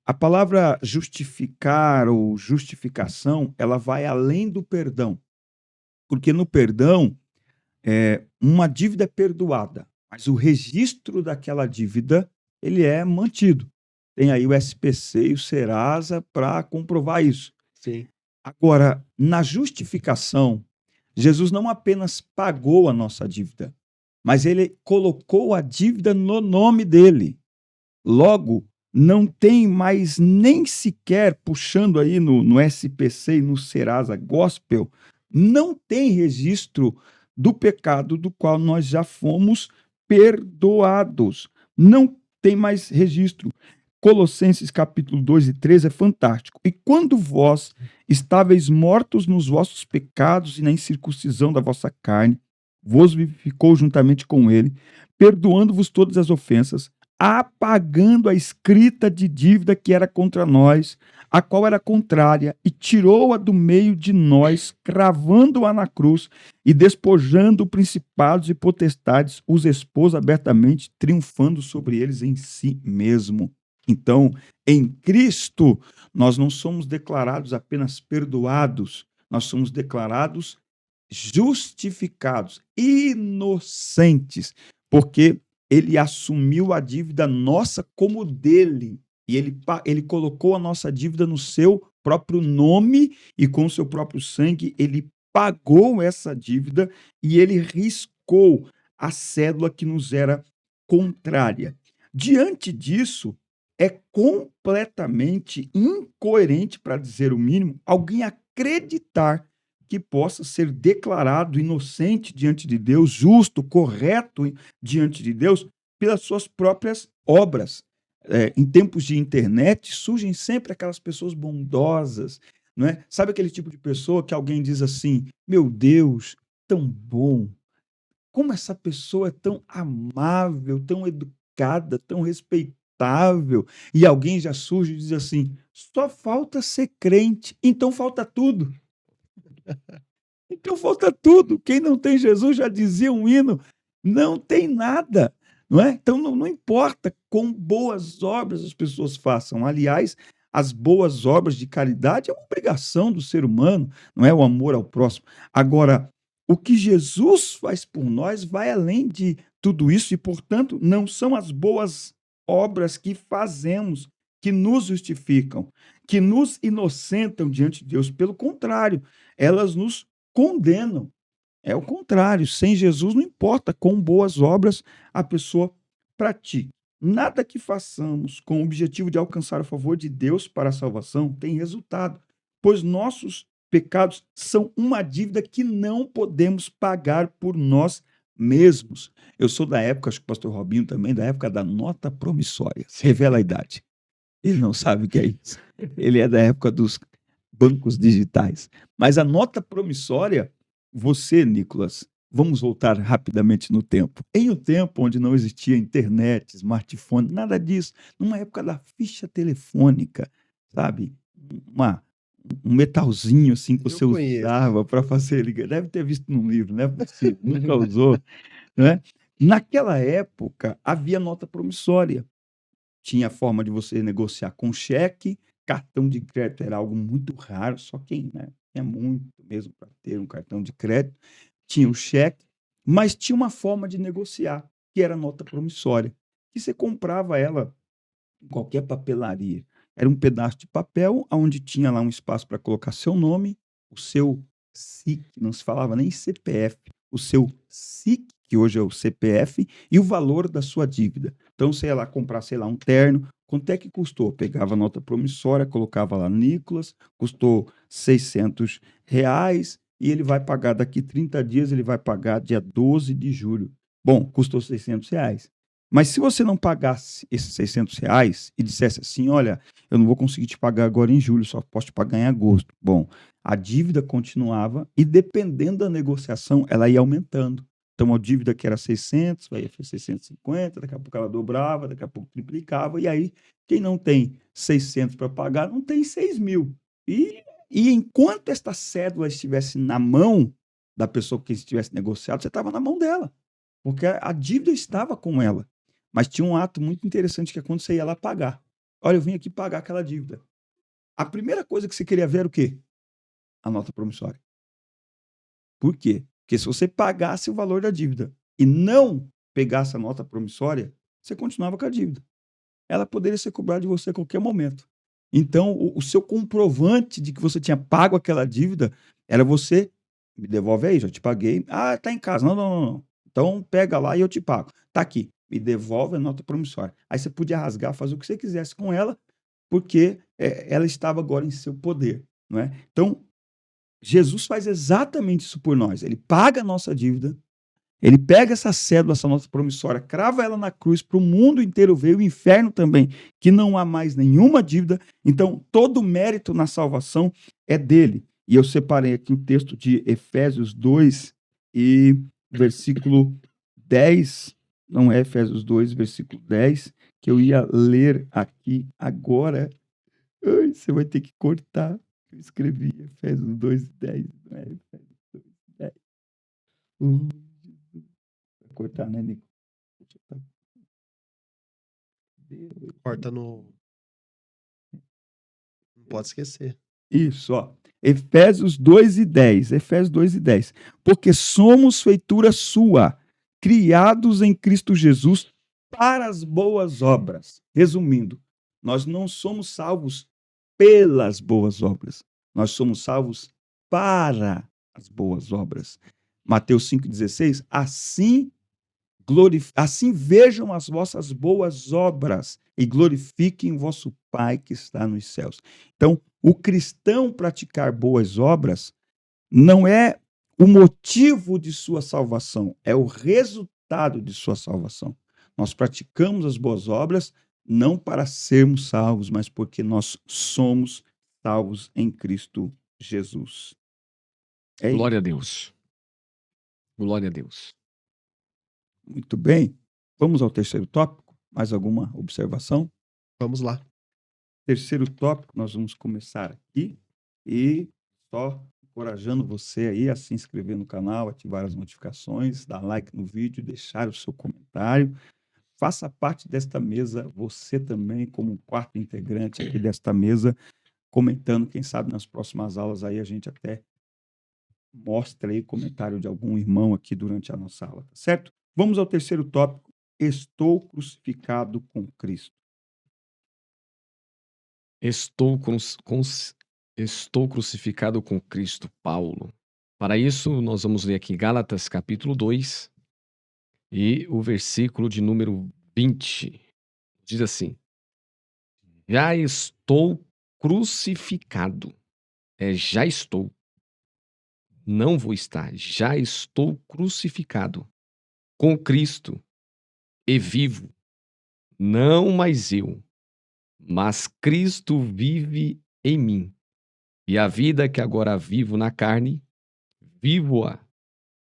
A palavra justificar ou justificação, ela vai além do perdão, porque no perdão, uma dívida é perdoada, mas o registro daquela dívida, ele é mantido. Tem aí o SPC e o Serasa para comprovar isso. Sim. Agora, na justificação, Jesus não apenas pagou a nossa dívida, mas ele colocou a dívida no nome dele. Logo, não tem mais nem sequer, puxando aí no SPC e no Serasa Gospel, não tem registro do pecado do qual nós já fomos perdoados. Não tem mais registro. Colossenses capítulo 2:13 é fantástico. E quando vós estáveis mortos nos vossos pecados e na incircuncisão da vossa carne, vos vivificou juntamente com ele, perdoando-vos todas as ofensas, apagando a escrita de dívida que era contra nós, a qual era contrária, e tirou-a do meio de nós, cravando-a na cruz, e despojando principados e potestades, os expôs abertamente, triunfando sobre eles em si mesmo. Então, em Cristo, nós não somos declarados apenas perdoados, nós somos declarados justificados, inocentes, porque ele assumiu a dívida nossa como dele, e ele colocou a nossa dívida no seu próprio nome, e com o seu próprio sangue, ele pagou essa dívida, e ele riscou a cédula que nos era contrária. Diante disso, é completamente incoerente, para dizer o mínimo, alguém acreditar que possa ser declarado inocente diante de Deus, justo, correto diante de Deus, pelas suas próprias obras. Em tempos de internet, surgem sempre aquelas pessoas bondosas, não é? Sabe aquele tipo de pessoa que alguém diz assim, meu Deus, tão bom, como essa pessoa é tão amável, tão educada, tão respeitável, e alguém já surge e diz assim, só falta ser crente, então falta tudo. Então falta tudo. Quem não tem Jesus, já dizia um hino, não tem nada, não é? Então não importa quão boas obras as pessoas façam. Aliás, as boas obras de caridade é uma obrigação do ser humano, não é? O amor ao próximo. Agora, o que Jesus faz por nós vai além de tudo isso e, portanto, não são as boas obras que fazemos que nos justificam, que nos inocentam diante de Deus. Pelo contrário, elas nos condenam. É o contrário. Sem Jesus, não importa quão boas obras a pessoa pratique. Nada que façamos com o objetivo de alcançar o favor de Deus para a salvação tem resultado, pois nossos pecados são uma dívida que não podemos pagar por nós mesmos. Eu sou da época, acho que o pastor Robinho também, da época da nota promissória. Revela a idade. Ele não sabe o que é isso. Ele é da época bancos digitais. Mas a nota promissória, você, Nicolas, vamos voltar rapidamente no tempo. Em um tempo onde não existia internet, smartphone, nada disso, numa época da ficha telefônica, sabe? Uma, um metalzinho assim que você Eu conheço. usava para fazer ligação. Deve ter visto num livro, não é possível, nunca usou, né? Naquela época havia nota promissória. Tinha forma de você negociar com cheque, cartão de crédito era algo muito raro, só quem, né, tinha muito mesmo para ter um cartão de crédito, tinha o cheque, mas tinha uma forma de negociar, que era a nota promissória, que você comprava ela em qualquer papelaria. Era um pedaço de papel onde tinha lá um espaço para colocar seu nome, o seu SIC, não se falava nem CPF, o seu SIC, que hoje é o CPF, e o valor da sua dívida. Então, você ia lá comprar, sei lá, um terno, quanto é que custou? Pegava a nota promissória, colocava lá Nicolas, custou R$ 600, e ele vai pagar daqui 30 dias, ele vai pagar dia 12 de julho. Bom, custou R$ 600. Mas se você não pagasse esses R$ 600 e dissesse assim: olha, eu não vou conseguir te pagar agora em julho, só posso te pagar em agosto. Bom, a dívida continuava e, dependendo da negociação, ela ia aumentando. Então, a dívida que era 600, aí foi 650, daqui a pouco ela dobrava, daqui a pouco triplicava, e aí quem não tem 600 para pagar não tem 6.000. E enquanto esta cédula estivesse na mão da pessoa que estivesse negociado, você estava na mão dela, porque a dívida estava com ela. Mas tinha um ato muito interessante que é quando você ia lá pagar. Olha, eu vim aqui pagar aquela dívida. A primeira coisa que você queria ver era o quê? A nota promissória. Por quê? Porque se você pagasse o valor da dívida e não pegasse a nota promissória, você continuava com a dívida. Ela poderia ser cobrada de você a qualquer momento. Então, o seu comprovante de que você tinha pago aquela dívida era você, me devolve aí, já te paguei. Ah, tá em casa. Não, não, não, não. Então, pega lá e eu te pago. Tá aqui, me devolve a nota promissória. Aí você podia rasgar, fazer o que você quisesse com ela, porque ela estava agora em seu poder, não é? Então, Jesus faz exatamente isso por nós. Ele paga a nossa dívida, ele pega essa cédula, essa nota promissória, crava ela na cruz, para o mundo inteiro ver, o inferno também, que não há mais nenhuma dívida. Então, todo o mérito na salvação é dele. E eu separei aqui o texto de Efésios 2 e versículo 10, não é Efésios 2, versículo 10, que eu ia ler aqui agora. Ai, você vai ter que cortar. Eu escrevi Efésios 2, 10, não é Efésios 2, 10. Vai cortar, né, Nico? Corta no. Não pode esquecer. Isso, ó. Efésios 2 e 10. Efésios 2 e 10. Porque somos feitura sua, criados em Cristo Jesus para as boas obras. Resumindo, nós não somos salvos pelas boas obras. Nós somos salvos para as boas obras. Mateus 5,16. Assim vejam as vossas boas obras e glorifiquem o vosso Pai que está nos céus. Então, o cristão praticar boas obras não é o motivo de sua salvação, é o resultado de sua salvação. Nós praticamos as boas obras não para sermos salvos, mas porque nós somos salvos em Cristo Jesus. É isso. Glória a Deus. Glória a Deus. Muito bem. Vamos ao terceiro tópico? Mais alguma observação? Vamos lá. Terceiro tópico, nós vamos começar aqui e só encorajando você aí a se inscrever no canal, ativar as notificações, dar like no vídeo, deixar o seu comentário. Faça parte desta mesa, você também, como um quarto integrante aqui desta mesa, comentando, quem sabe nas próximas aulas aí a gente até mostra aí comentário de algum irmão aqui durante a nossa aula, tá certo? Vamos ao terceiro tópico, estou crucificado com Cristo. Estou crucificado com Cristo, Paulo. Para isso, nós vamos ler aqui Gálatas capítulo 2 e o versículo de número 20. Diz assim: já estou crucificado. Já estou. Não vou estar. Já estou crucificado com Cristo e vivo. Não mais eu, mas Cristo vive em mim. E a vida que agora vivo na carne, vivo-a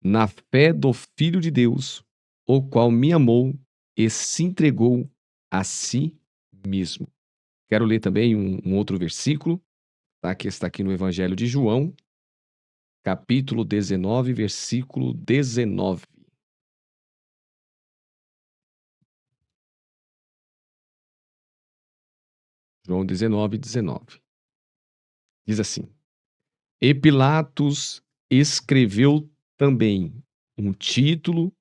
na fé do Filho de Deus, o qual me amou e se entregou a si mesmo. Quero ler também um outro versículo, tá? Que está aqui no Evangelho de João, capítulo 19, versículo 19. João 19, 19. Diz assim: E Pilatos escreveu também um título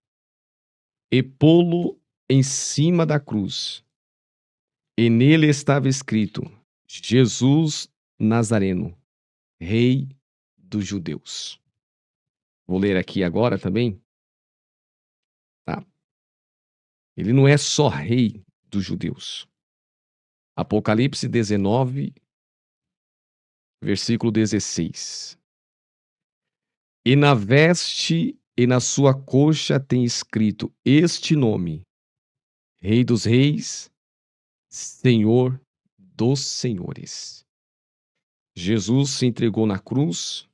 e pô-lo em cima da cruz. E nele estava escrito: Jesus Nazareno, Rei dos Judeus. Vou ler aqui agora também, tá? Ele não é só Rei dos Judeus. Apocalipse 19, versículo 16. E na veste e na sua coxa tem escrito este nome: Rei dos Reis, Senhor dos Senhores. Jesus se entregou na cruz,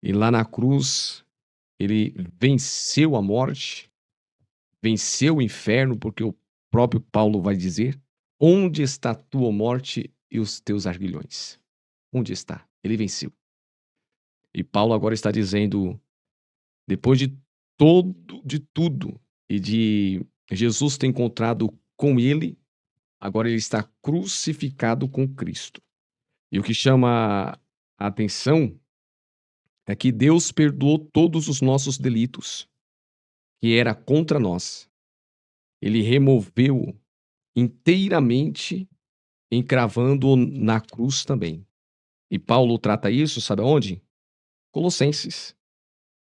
e lá na cruz ele venceu a morte, venceu o inferno, porque o próprio Paulo vai dizer: onde está a tua morte e os teus arguilhões? Onde está? Ele venceu. E Paulo agora está dizendo, depois de tudo, e de Jesus ter encontrado com ele, agora ele está crucificado com Cristo. E o que chama a atenção é que Deus perdoou todos os nossos delitos, que era contra nós. Ele removeu inteiramente, encravando na cruz também. E Paulo trata isso, sabe aonde? Colossenses.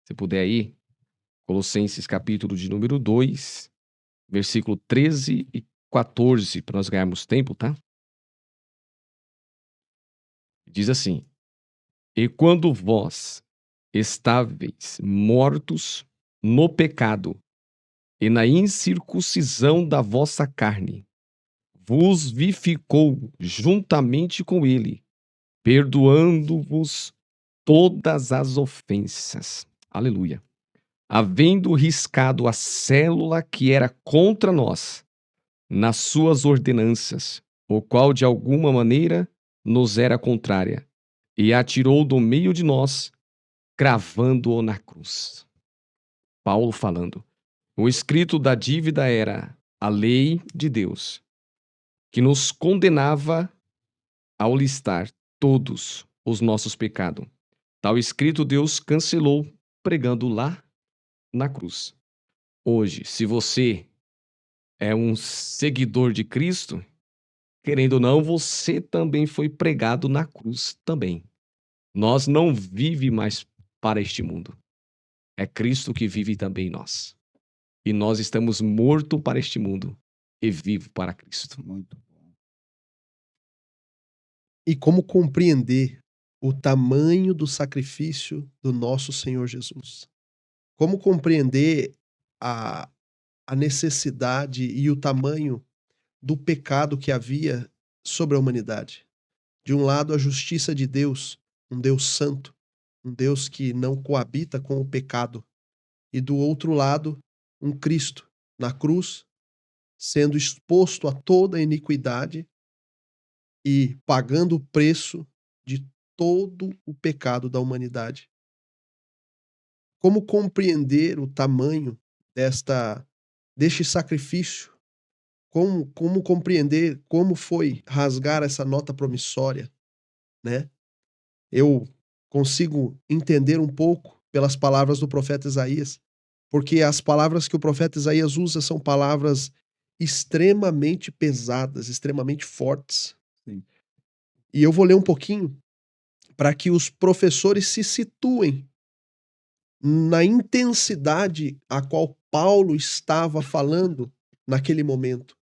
Se puder aí, Colossenses capítulo de número 2, versículo 13 e 14, para nós ganharmos tempo, tá? Diz assim: E quando vós estáveis mortos no pecado e na incircuncisão da vossa carne, vos vivificou juntamente com ele, perdoando-vos todas as ofensas. Aleluia. Havendo riscado a célula que era contra nós, nas suas ordenanças, o qual de alguma maneira nos era contrária, e atirou do meio de nós, cravando-o na cruz. Paulo falando. O escrito da dívida era a lei de Deus, que nos condenava ao listar todos os nossos pecados. Tal escrito Deus cancelou, pregando lá na cruz. Hoje, se você é um seguidor de Cristo, querendo ou não, você também foi pregado na cruz também. Nós não vive mais para este mundo. É Cristo que vive também em nós. E nós estamos mortos para este mundo e vivo para Cristo. Muito bom. E como compreender o tamanho do sacrifício do nosso Senhor Jesus? Como compreender a, a necessidade e o tamanho do pecado que havia sobre a humanidade? De um lado, a justiça de Deus, um Deus santo, um Deus que não coabita com o pecado. E do outro lado, um Cristo na cruz, sendo exposto a toda a iniquidade e pagando o preço de todo o pecado da humanidade. Como compreender o tamanho deste sacrifício? Como compreender como foi rasgar essa nota promissória, né? Eu consigo entender um pouco pelas palavras do profeta Isaías, porque as palavras que o profeta Isaías usa são palavras extremamente pesadas, extremamente fortes. Sim. E eu vou ler um pouquinho para que os professores se situem na intensidade a qual Paulo estava falando naquele momento.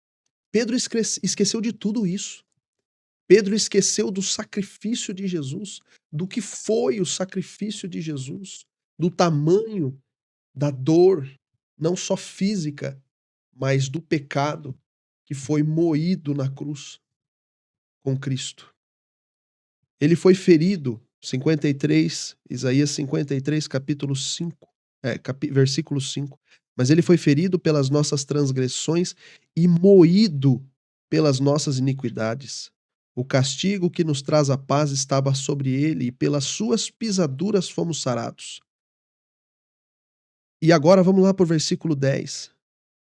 Pedro esqueceu de tudo isso. Pedro esqueceu do sacrifício de Jesus, do que foi o sacrifício de Jesus, do tamanho da dor, não só física, mas do pecado, que foi moído na cruz com Cristo. Ele foi ferido, 53, Isaías 53, capítulo 5, versículo 5. Mas ele foi ferido pelas nossas transgressões e moído pelas nossas iniquidades. O castigo que nos traz a paz estava sobre ele, e pelas suas pisaduras fomos sarados. E agora vamos lá para o versículo 10.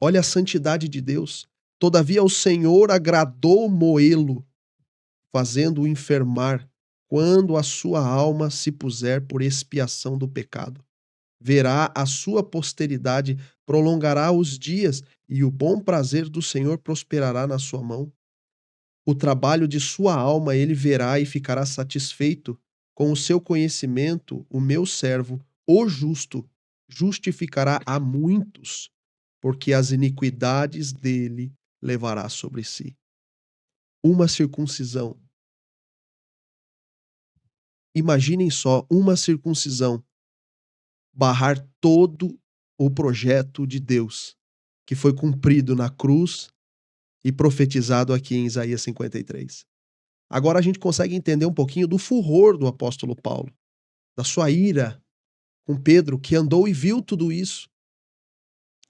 Olha a santidade de Deus. Todavia o Senhor agradou moê-lo, fazendo-o enfermar, quando a sua alma se puser por expiação do pecado. Verá a sua posteridade, prolongará os dias, e o bom prazer do Senhor prosperará na sua mão. O trabalho de sua alma ele verá e ficará satisfeito. Com o seu conhecimento, o meu servo, o justo, justificará a muitos, porque as iniquidades dele levará sobre si. Uma circuncisão. Imaginem só, uma circuncisão barrar todo o projeto de Deus, que foi cumprido na cruz e profetizado aqui em Isaías 53. Agora a gente consegue entender um pouquinho do furor do apóstolo Paulo, da sua ira com Pedro, que andou e viu tudo isso.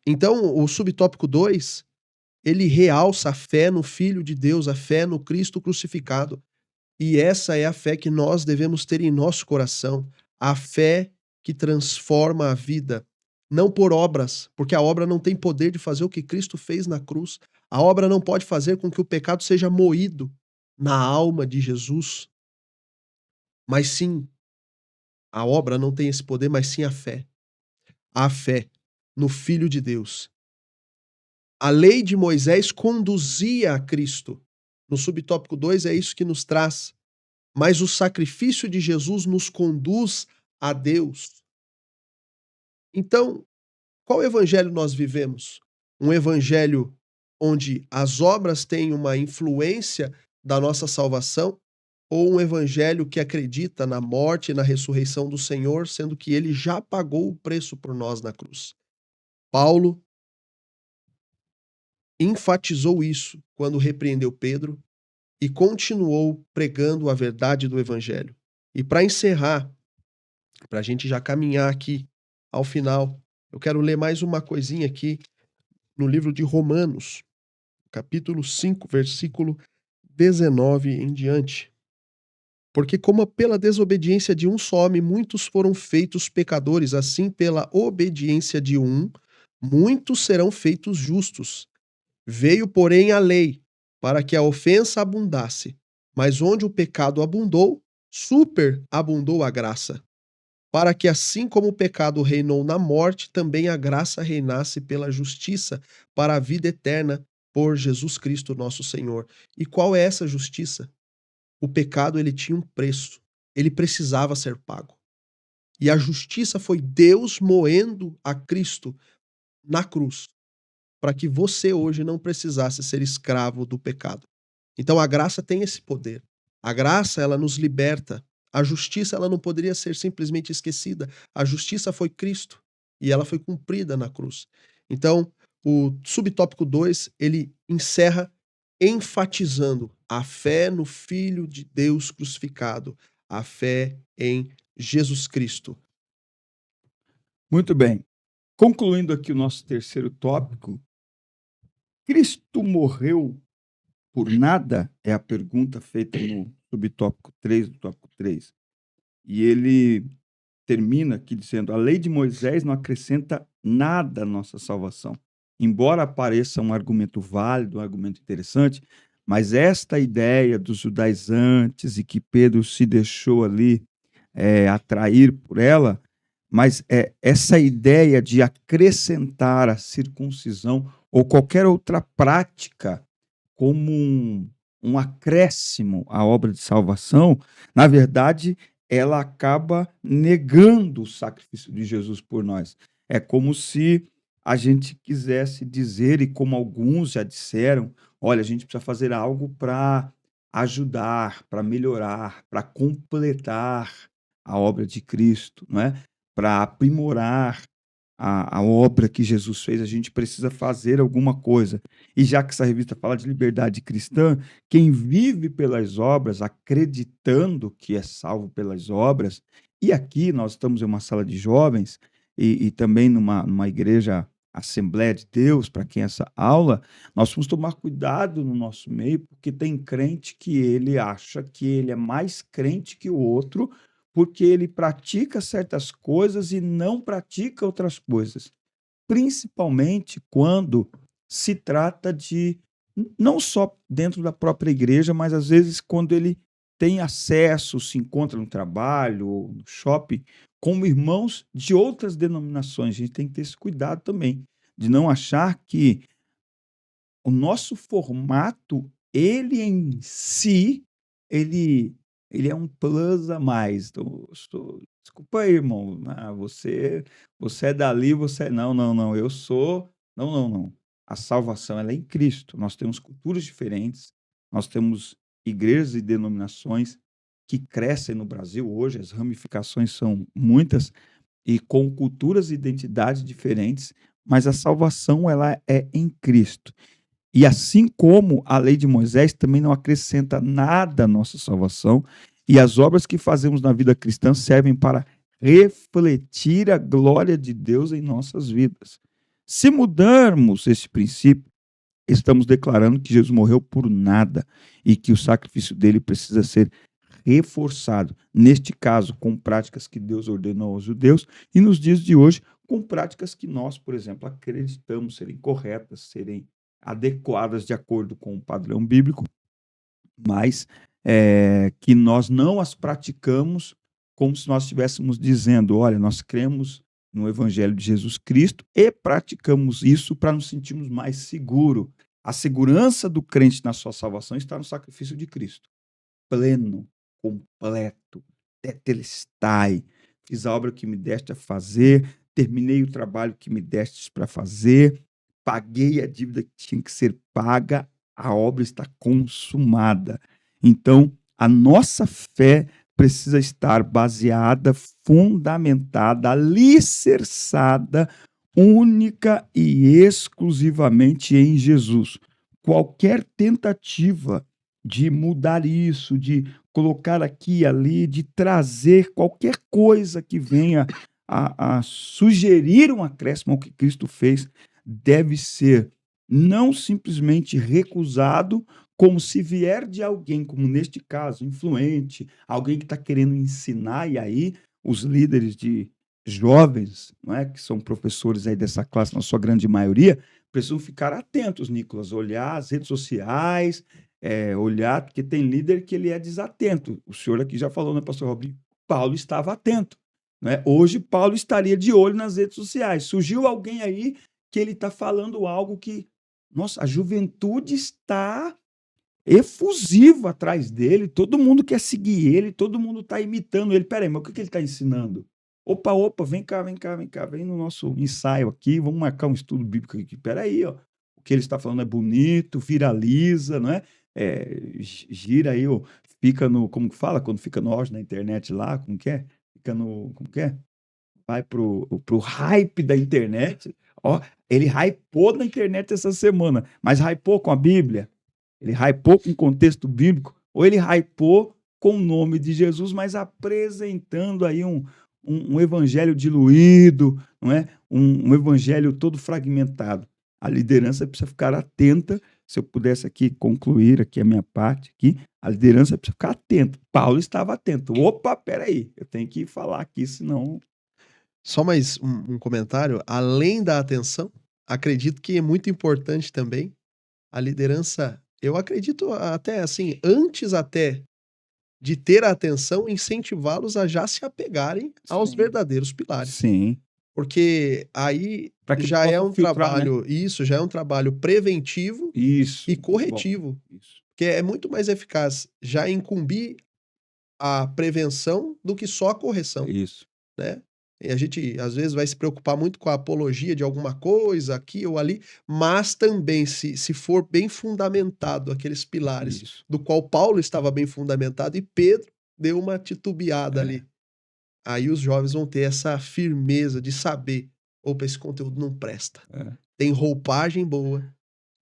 Então, o subtópico 2, ele realça a fé no Filho de Deus, a fé no Cristo crucificado. E essa é a fé que nós devemos ter em nosso coração, a fé que transforma a vida, não por obras, porque a obra não tem poder de fazer o que Cristo fez na cruz. A obra não pode fazer com que o pecado seja moído na alma de Jesus. Mas sim, a obra não tem esse poder, mas sim a fé. A fé no Filho de Deus. A lei de Moisés conduzia a Cristo. No subtópico 2 é isso que nos traz. Mas o sacrifício de Jesus nos conduz a Deus. Então, qual evangelho nós vivemos? Um evangelho onde as obras têm uma influência da nossa salvação? Ou um evangelho que acredita na morte e na ressurreição do Senhor, sendo que ele já pagou o preço por nós na cruz? Paulo enfatizou isso quando repreendeu Pedro e continuou pregando a verdade do evangelho. E para encerrar, para a gente já caminhar aqui ao final, eu quero ler mais uma coisinha aqui no livro de Romanos, capítulo 5, versículo 19 em diante. Porque como pela desobediência de um só homem muitos foram feitos pecadores, assim pela obediência de um, muitos serão feitos justos. Veio, porém, a lei, para que a ofensa abundasse, mas onde o pecado abundou, superabundou a graça, para que assim como o pecado reinou na morte, também a graça reinasse pela justiça, para a vida eterna, por Jesus Cristo nosso Senhor. E qual é essa justiça? O pecado ele tinha um preço, ele precisava ser pago. E a justiça foi Deus moendo a Cristo na cruz, para que você hoje não precisasse ser escravo do pecado. Então a graça tem esse poder. A graça, ela nos liberta. A justiça, ela não poderia ser simplesmente esquecida. A justiça foi Cristo e ela foi cumprida na cruz. Então, o subtópico 2, ele encerra enfatizando a fé no Filho de Deus crucificado, a fé em Jesus Cristo. Muito bem. Concluindo aqui o nosso terceiro tópico, Cristo morreu por nada? É a pergunta feita no subtópico 3 do tópico 3. E ele termina aqui dizendo: a lei de Moisés não acrescenta nada à nossa salvação. Embora pareça um argumento válido, um argumento interessante, mas esta ideia dos judaizantes e que Pedro se deixou ali atrair por ela, mas essa ideia de acrescentar a circuncisão ou qualquer outra prática como um acréscimo à obra de salvação, na verdade, ela acaba negando o sacrifício de Jesus por nós. É como se a gente quisesse dizer, e como alguns já disseram, olha, a gente precisa fazer algo para ajudar, para melhorar, para completar a obra de Cristo, não é? Para aprimorar a obra que Jesus fez, a gente precisa fazer alguma coisa. E já que essa revista fala de liberdade cristã, quem vive pelas obras, acreditando que é salvo pelas obras, e aqui nós estamos em uma sala de jovens e também numa igreja Assembleia de Deus, para quem é essa aula, nós vamos tomar cuidado no nosso meio, porque tem crente que ele acha que ele é mais crente que o outro, porque ele pratica certas coisas e não pratica outras coisas. Principalmente quando se trata de, não só dentro da própria igreja, mas às vezes quando ele tem acesso, se encontra no trabalho ou no shopping, como irmãos de outras denominações. A gente tem que ter esse cuidado também, de não achar que o nosso formato, ele em si, ele é um plus a mais. Então, desculpa aí, irmão, você é dali, você é... Não, não, não, eu sou... Não, não, não. A salvação, ela é em Cristo. Nós temos culturas diferentes, nós temos igrejas e denominações que crescem no Brasil hoje, as ramificações são muitas, e com culturas e identidades diferentes, mas a salvação, ela é em Cristo. E assim como a lei de Moisés também não acrescenta nada à nossa salvação, e as obras que fazemos na vida cristã servem para refletir a glória de Deus em nossas vidas. Se mudarmos esse princípio, estamos declarando que Jesus morreu por nada e que o sacrifício dele precisa ser reforçado, neste caso, com práticas que Deus ordenou aos judeus, e nos dias de hoje, com práticas que nós, por exemplo, acreditamos serem corretas, serem adequadas de acordo com o padrão bíblico, mas que nós não as praticamos como se nós estivéssemos dizendo, olha, nós cremos no Evangelho de Jesus Cristo e praticamos isso para nos sentirmos mais seguros. A segurança do crente na sua salvação está no sacrifício de Cristo. Pleno, completo, tetelestai. Fiz a obra que me deste a fazer, terminei o trabalho que me destes para fazer, paguei a dívida que tinha que ser paga, a obra está consumada. Então, a nossa fé precisa estar baseada, fundamentada, alicerçada, única e exclusivamente em Jesus. Qualquer tentativa de mudar isso, de colocar aqui e ali, de trazer qualquer coisa que venha a sugerir um acréscimo ao que Cristo fez, deve ser não simplesmente recusado, como se vier de alguém, como neste caso, influente, alguém que está querendo ensinar, e aí os líderes de jovens, não é, que são professores aí dessa classe, na sua grande maioria, precisam ficar atentos, Nicolas, olhar as redes sociais, olhar, porque tem líder que ele é desatento. O senhor aqui já falou, né, pastor Robinho? Paulo estava atento. Né? Hoje, Paulo estaria de olho nas redes sociais. Surgiu alguém aí que ele está falando algo que, nossa, a juventude está efusiva atrás dele, todo mundo quer seguir ele, todo mundo está imitando ele. Peraí, mas o que ele está ensinando? Opa, vem cá, vem no nosso ensaio aqui, vamos marcar um estudo bíblico aqui. Peraí, ó, o que ele está falando é bonito, viraliza, não é? Gira aí, ó, fica no, como que fala, quando fica no auge na internet lá, como que é? Fica no, como que é? Vai pro hype da internet. Ó, ele hypou na internet essa semana, mas hypou com a Bíblia? Ele hypou com o contexto bíblico? Ou ele hypou com o nome de Jesus, mas apresentando aí um evangelho diluído, não é? Um evangelho todo fragmentado? A liderança precisa ficar atenta. Se eu pudesse aqui concluir aqui a minha parte, aqui, a liderança precisa ficar atenta. Paulo estava atento. Opa, peraí, eu tenho que falar aqui, senão... Só mais um comentário. Além da atenção, acredito que é muito importante também a liderança. Eu acredito até assim, antes até de ter a atenção, incentivá-los a já se apegarem aos Sim. verdadeiros pilares. Sim. Porque aí Pra que já é possa um filtrar, né? trabalho, isso já é um trabalho preventivo Isso. e corretivo, Bom, isso. que é muito mais eficaz já incumbir a prevenção do que só a correção, Isso. né? E a gente, às vezes, vai se preocupar muito com a apologia de alguma coisa, aqui ou ali, mas também, se for bem fundamentado aqueles pilares, Isso. do qual Paulo estava bem fundamentado e Pedro deu uma titubeada É. ali. Aí os jovens vão ter essa firmeza de saber opa, esse conteúdo não presta. É. Tem roupagem boa,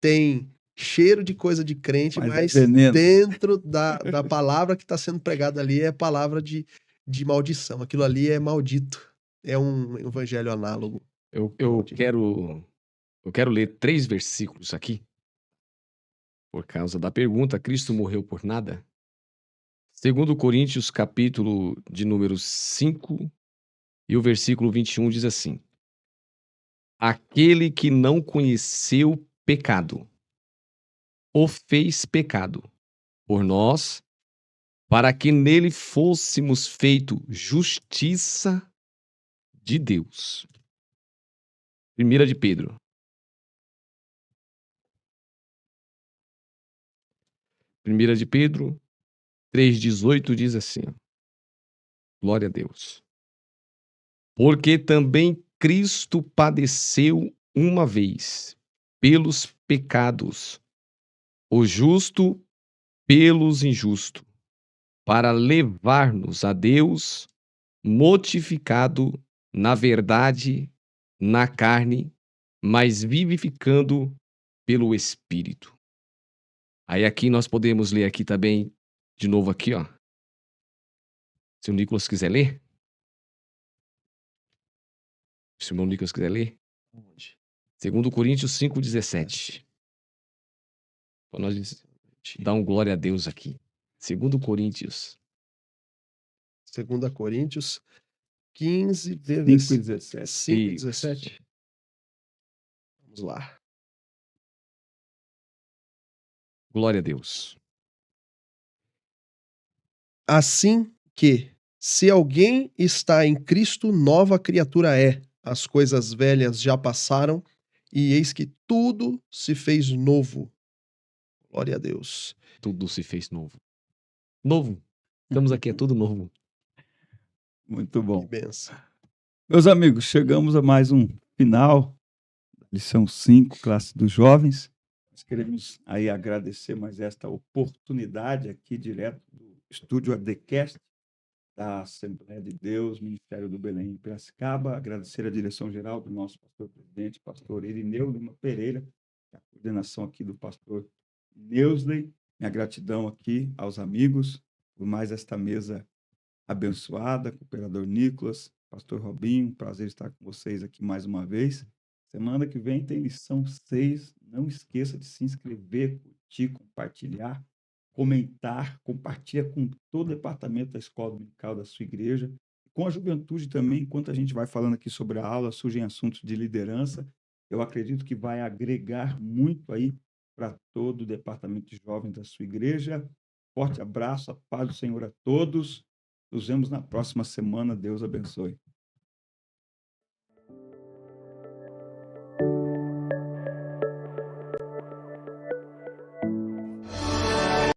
tem cheiro de coisa de crente, Mas é mas veneno. dentro da palavra que está sendo pregada ali é palavra de maldição. Aquilo ali é maldito. É um evangelho análogo. Eu quero ler 3 versículos aqui, por causa da pergunta: Cristo morreu por nada? 2 Coríntios, capítulo de número 5, e o versículo 21 diz assim: Aquele que não conheceu pecado, o fez pecado por nós, para que nele fôssemos feito justiça de Deus. 1 de Pedro. 1 de Pedro 3,18 diz assim, ó, glória a Deus. Porque também Cristo padeceu uma vez pelos pecados, o justo pelos injustos, para levar-nos a Deus, mortificado na verdade, na carne, mas vivificando pelo Espírito. Aí aqui nós podemos ler aqui também, de novo aqui, ó. Se o Nicolas quiser ler. Se o irmão Nicolas quiser ler. 2 Coríntios 5,17. Para nós dar um glória a Deus aqui. 2 Coríntios. 2 Coríntios 15, 5 e 17. 5 e Isso. 17. Vamos lá. Glória a Deus. Assim que, se alguém está em Cristo, nova criatura é. As coisas velhas já passaram, e eis que tudo se fez novo. Glória a Deus. Tudo se fez novo. Novo. Estamos aqui, é tudo novo. Muito Que bom. benção. Meus amigos, chegamos a mais um final, lição 5, classe dos jovens. Nós queremos aí agradecer mais esta oportunidade aqui direto do estúdio ADCast da Assembleia de Deus, Ministério do Belém em Piracicaba. Agradecer a direção geral do nosso pastor-presidente, pastor Irineu Lima Pereira, a coordenação aqui do pastor Neusley. Minha gratidão aqui aos amigos por mais esta mesa abençoada, cooperador Nicolas, pastor Robinho, prazer estar com vocês aqui mais uma vez. Semana que vem tem lição 6. Não esqueça de se inscrever, curtir, compartilhar, comentar, compartilha com todo o departamento da escola dominical da sua igreja, com a juventude também. Enquanto a gente vai falando aqui sobre a aula, surgem assuntos de liderança. Eu acredito que vai agregar muito aí para todo o departamento de jovens da sua igreja. Forte abraço, a paz do Senhor a todos. Nos vemos na próxima semana. Deus abençoe.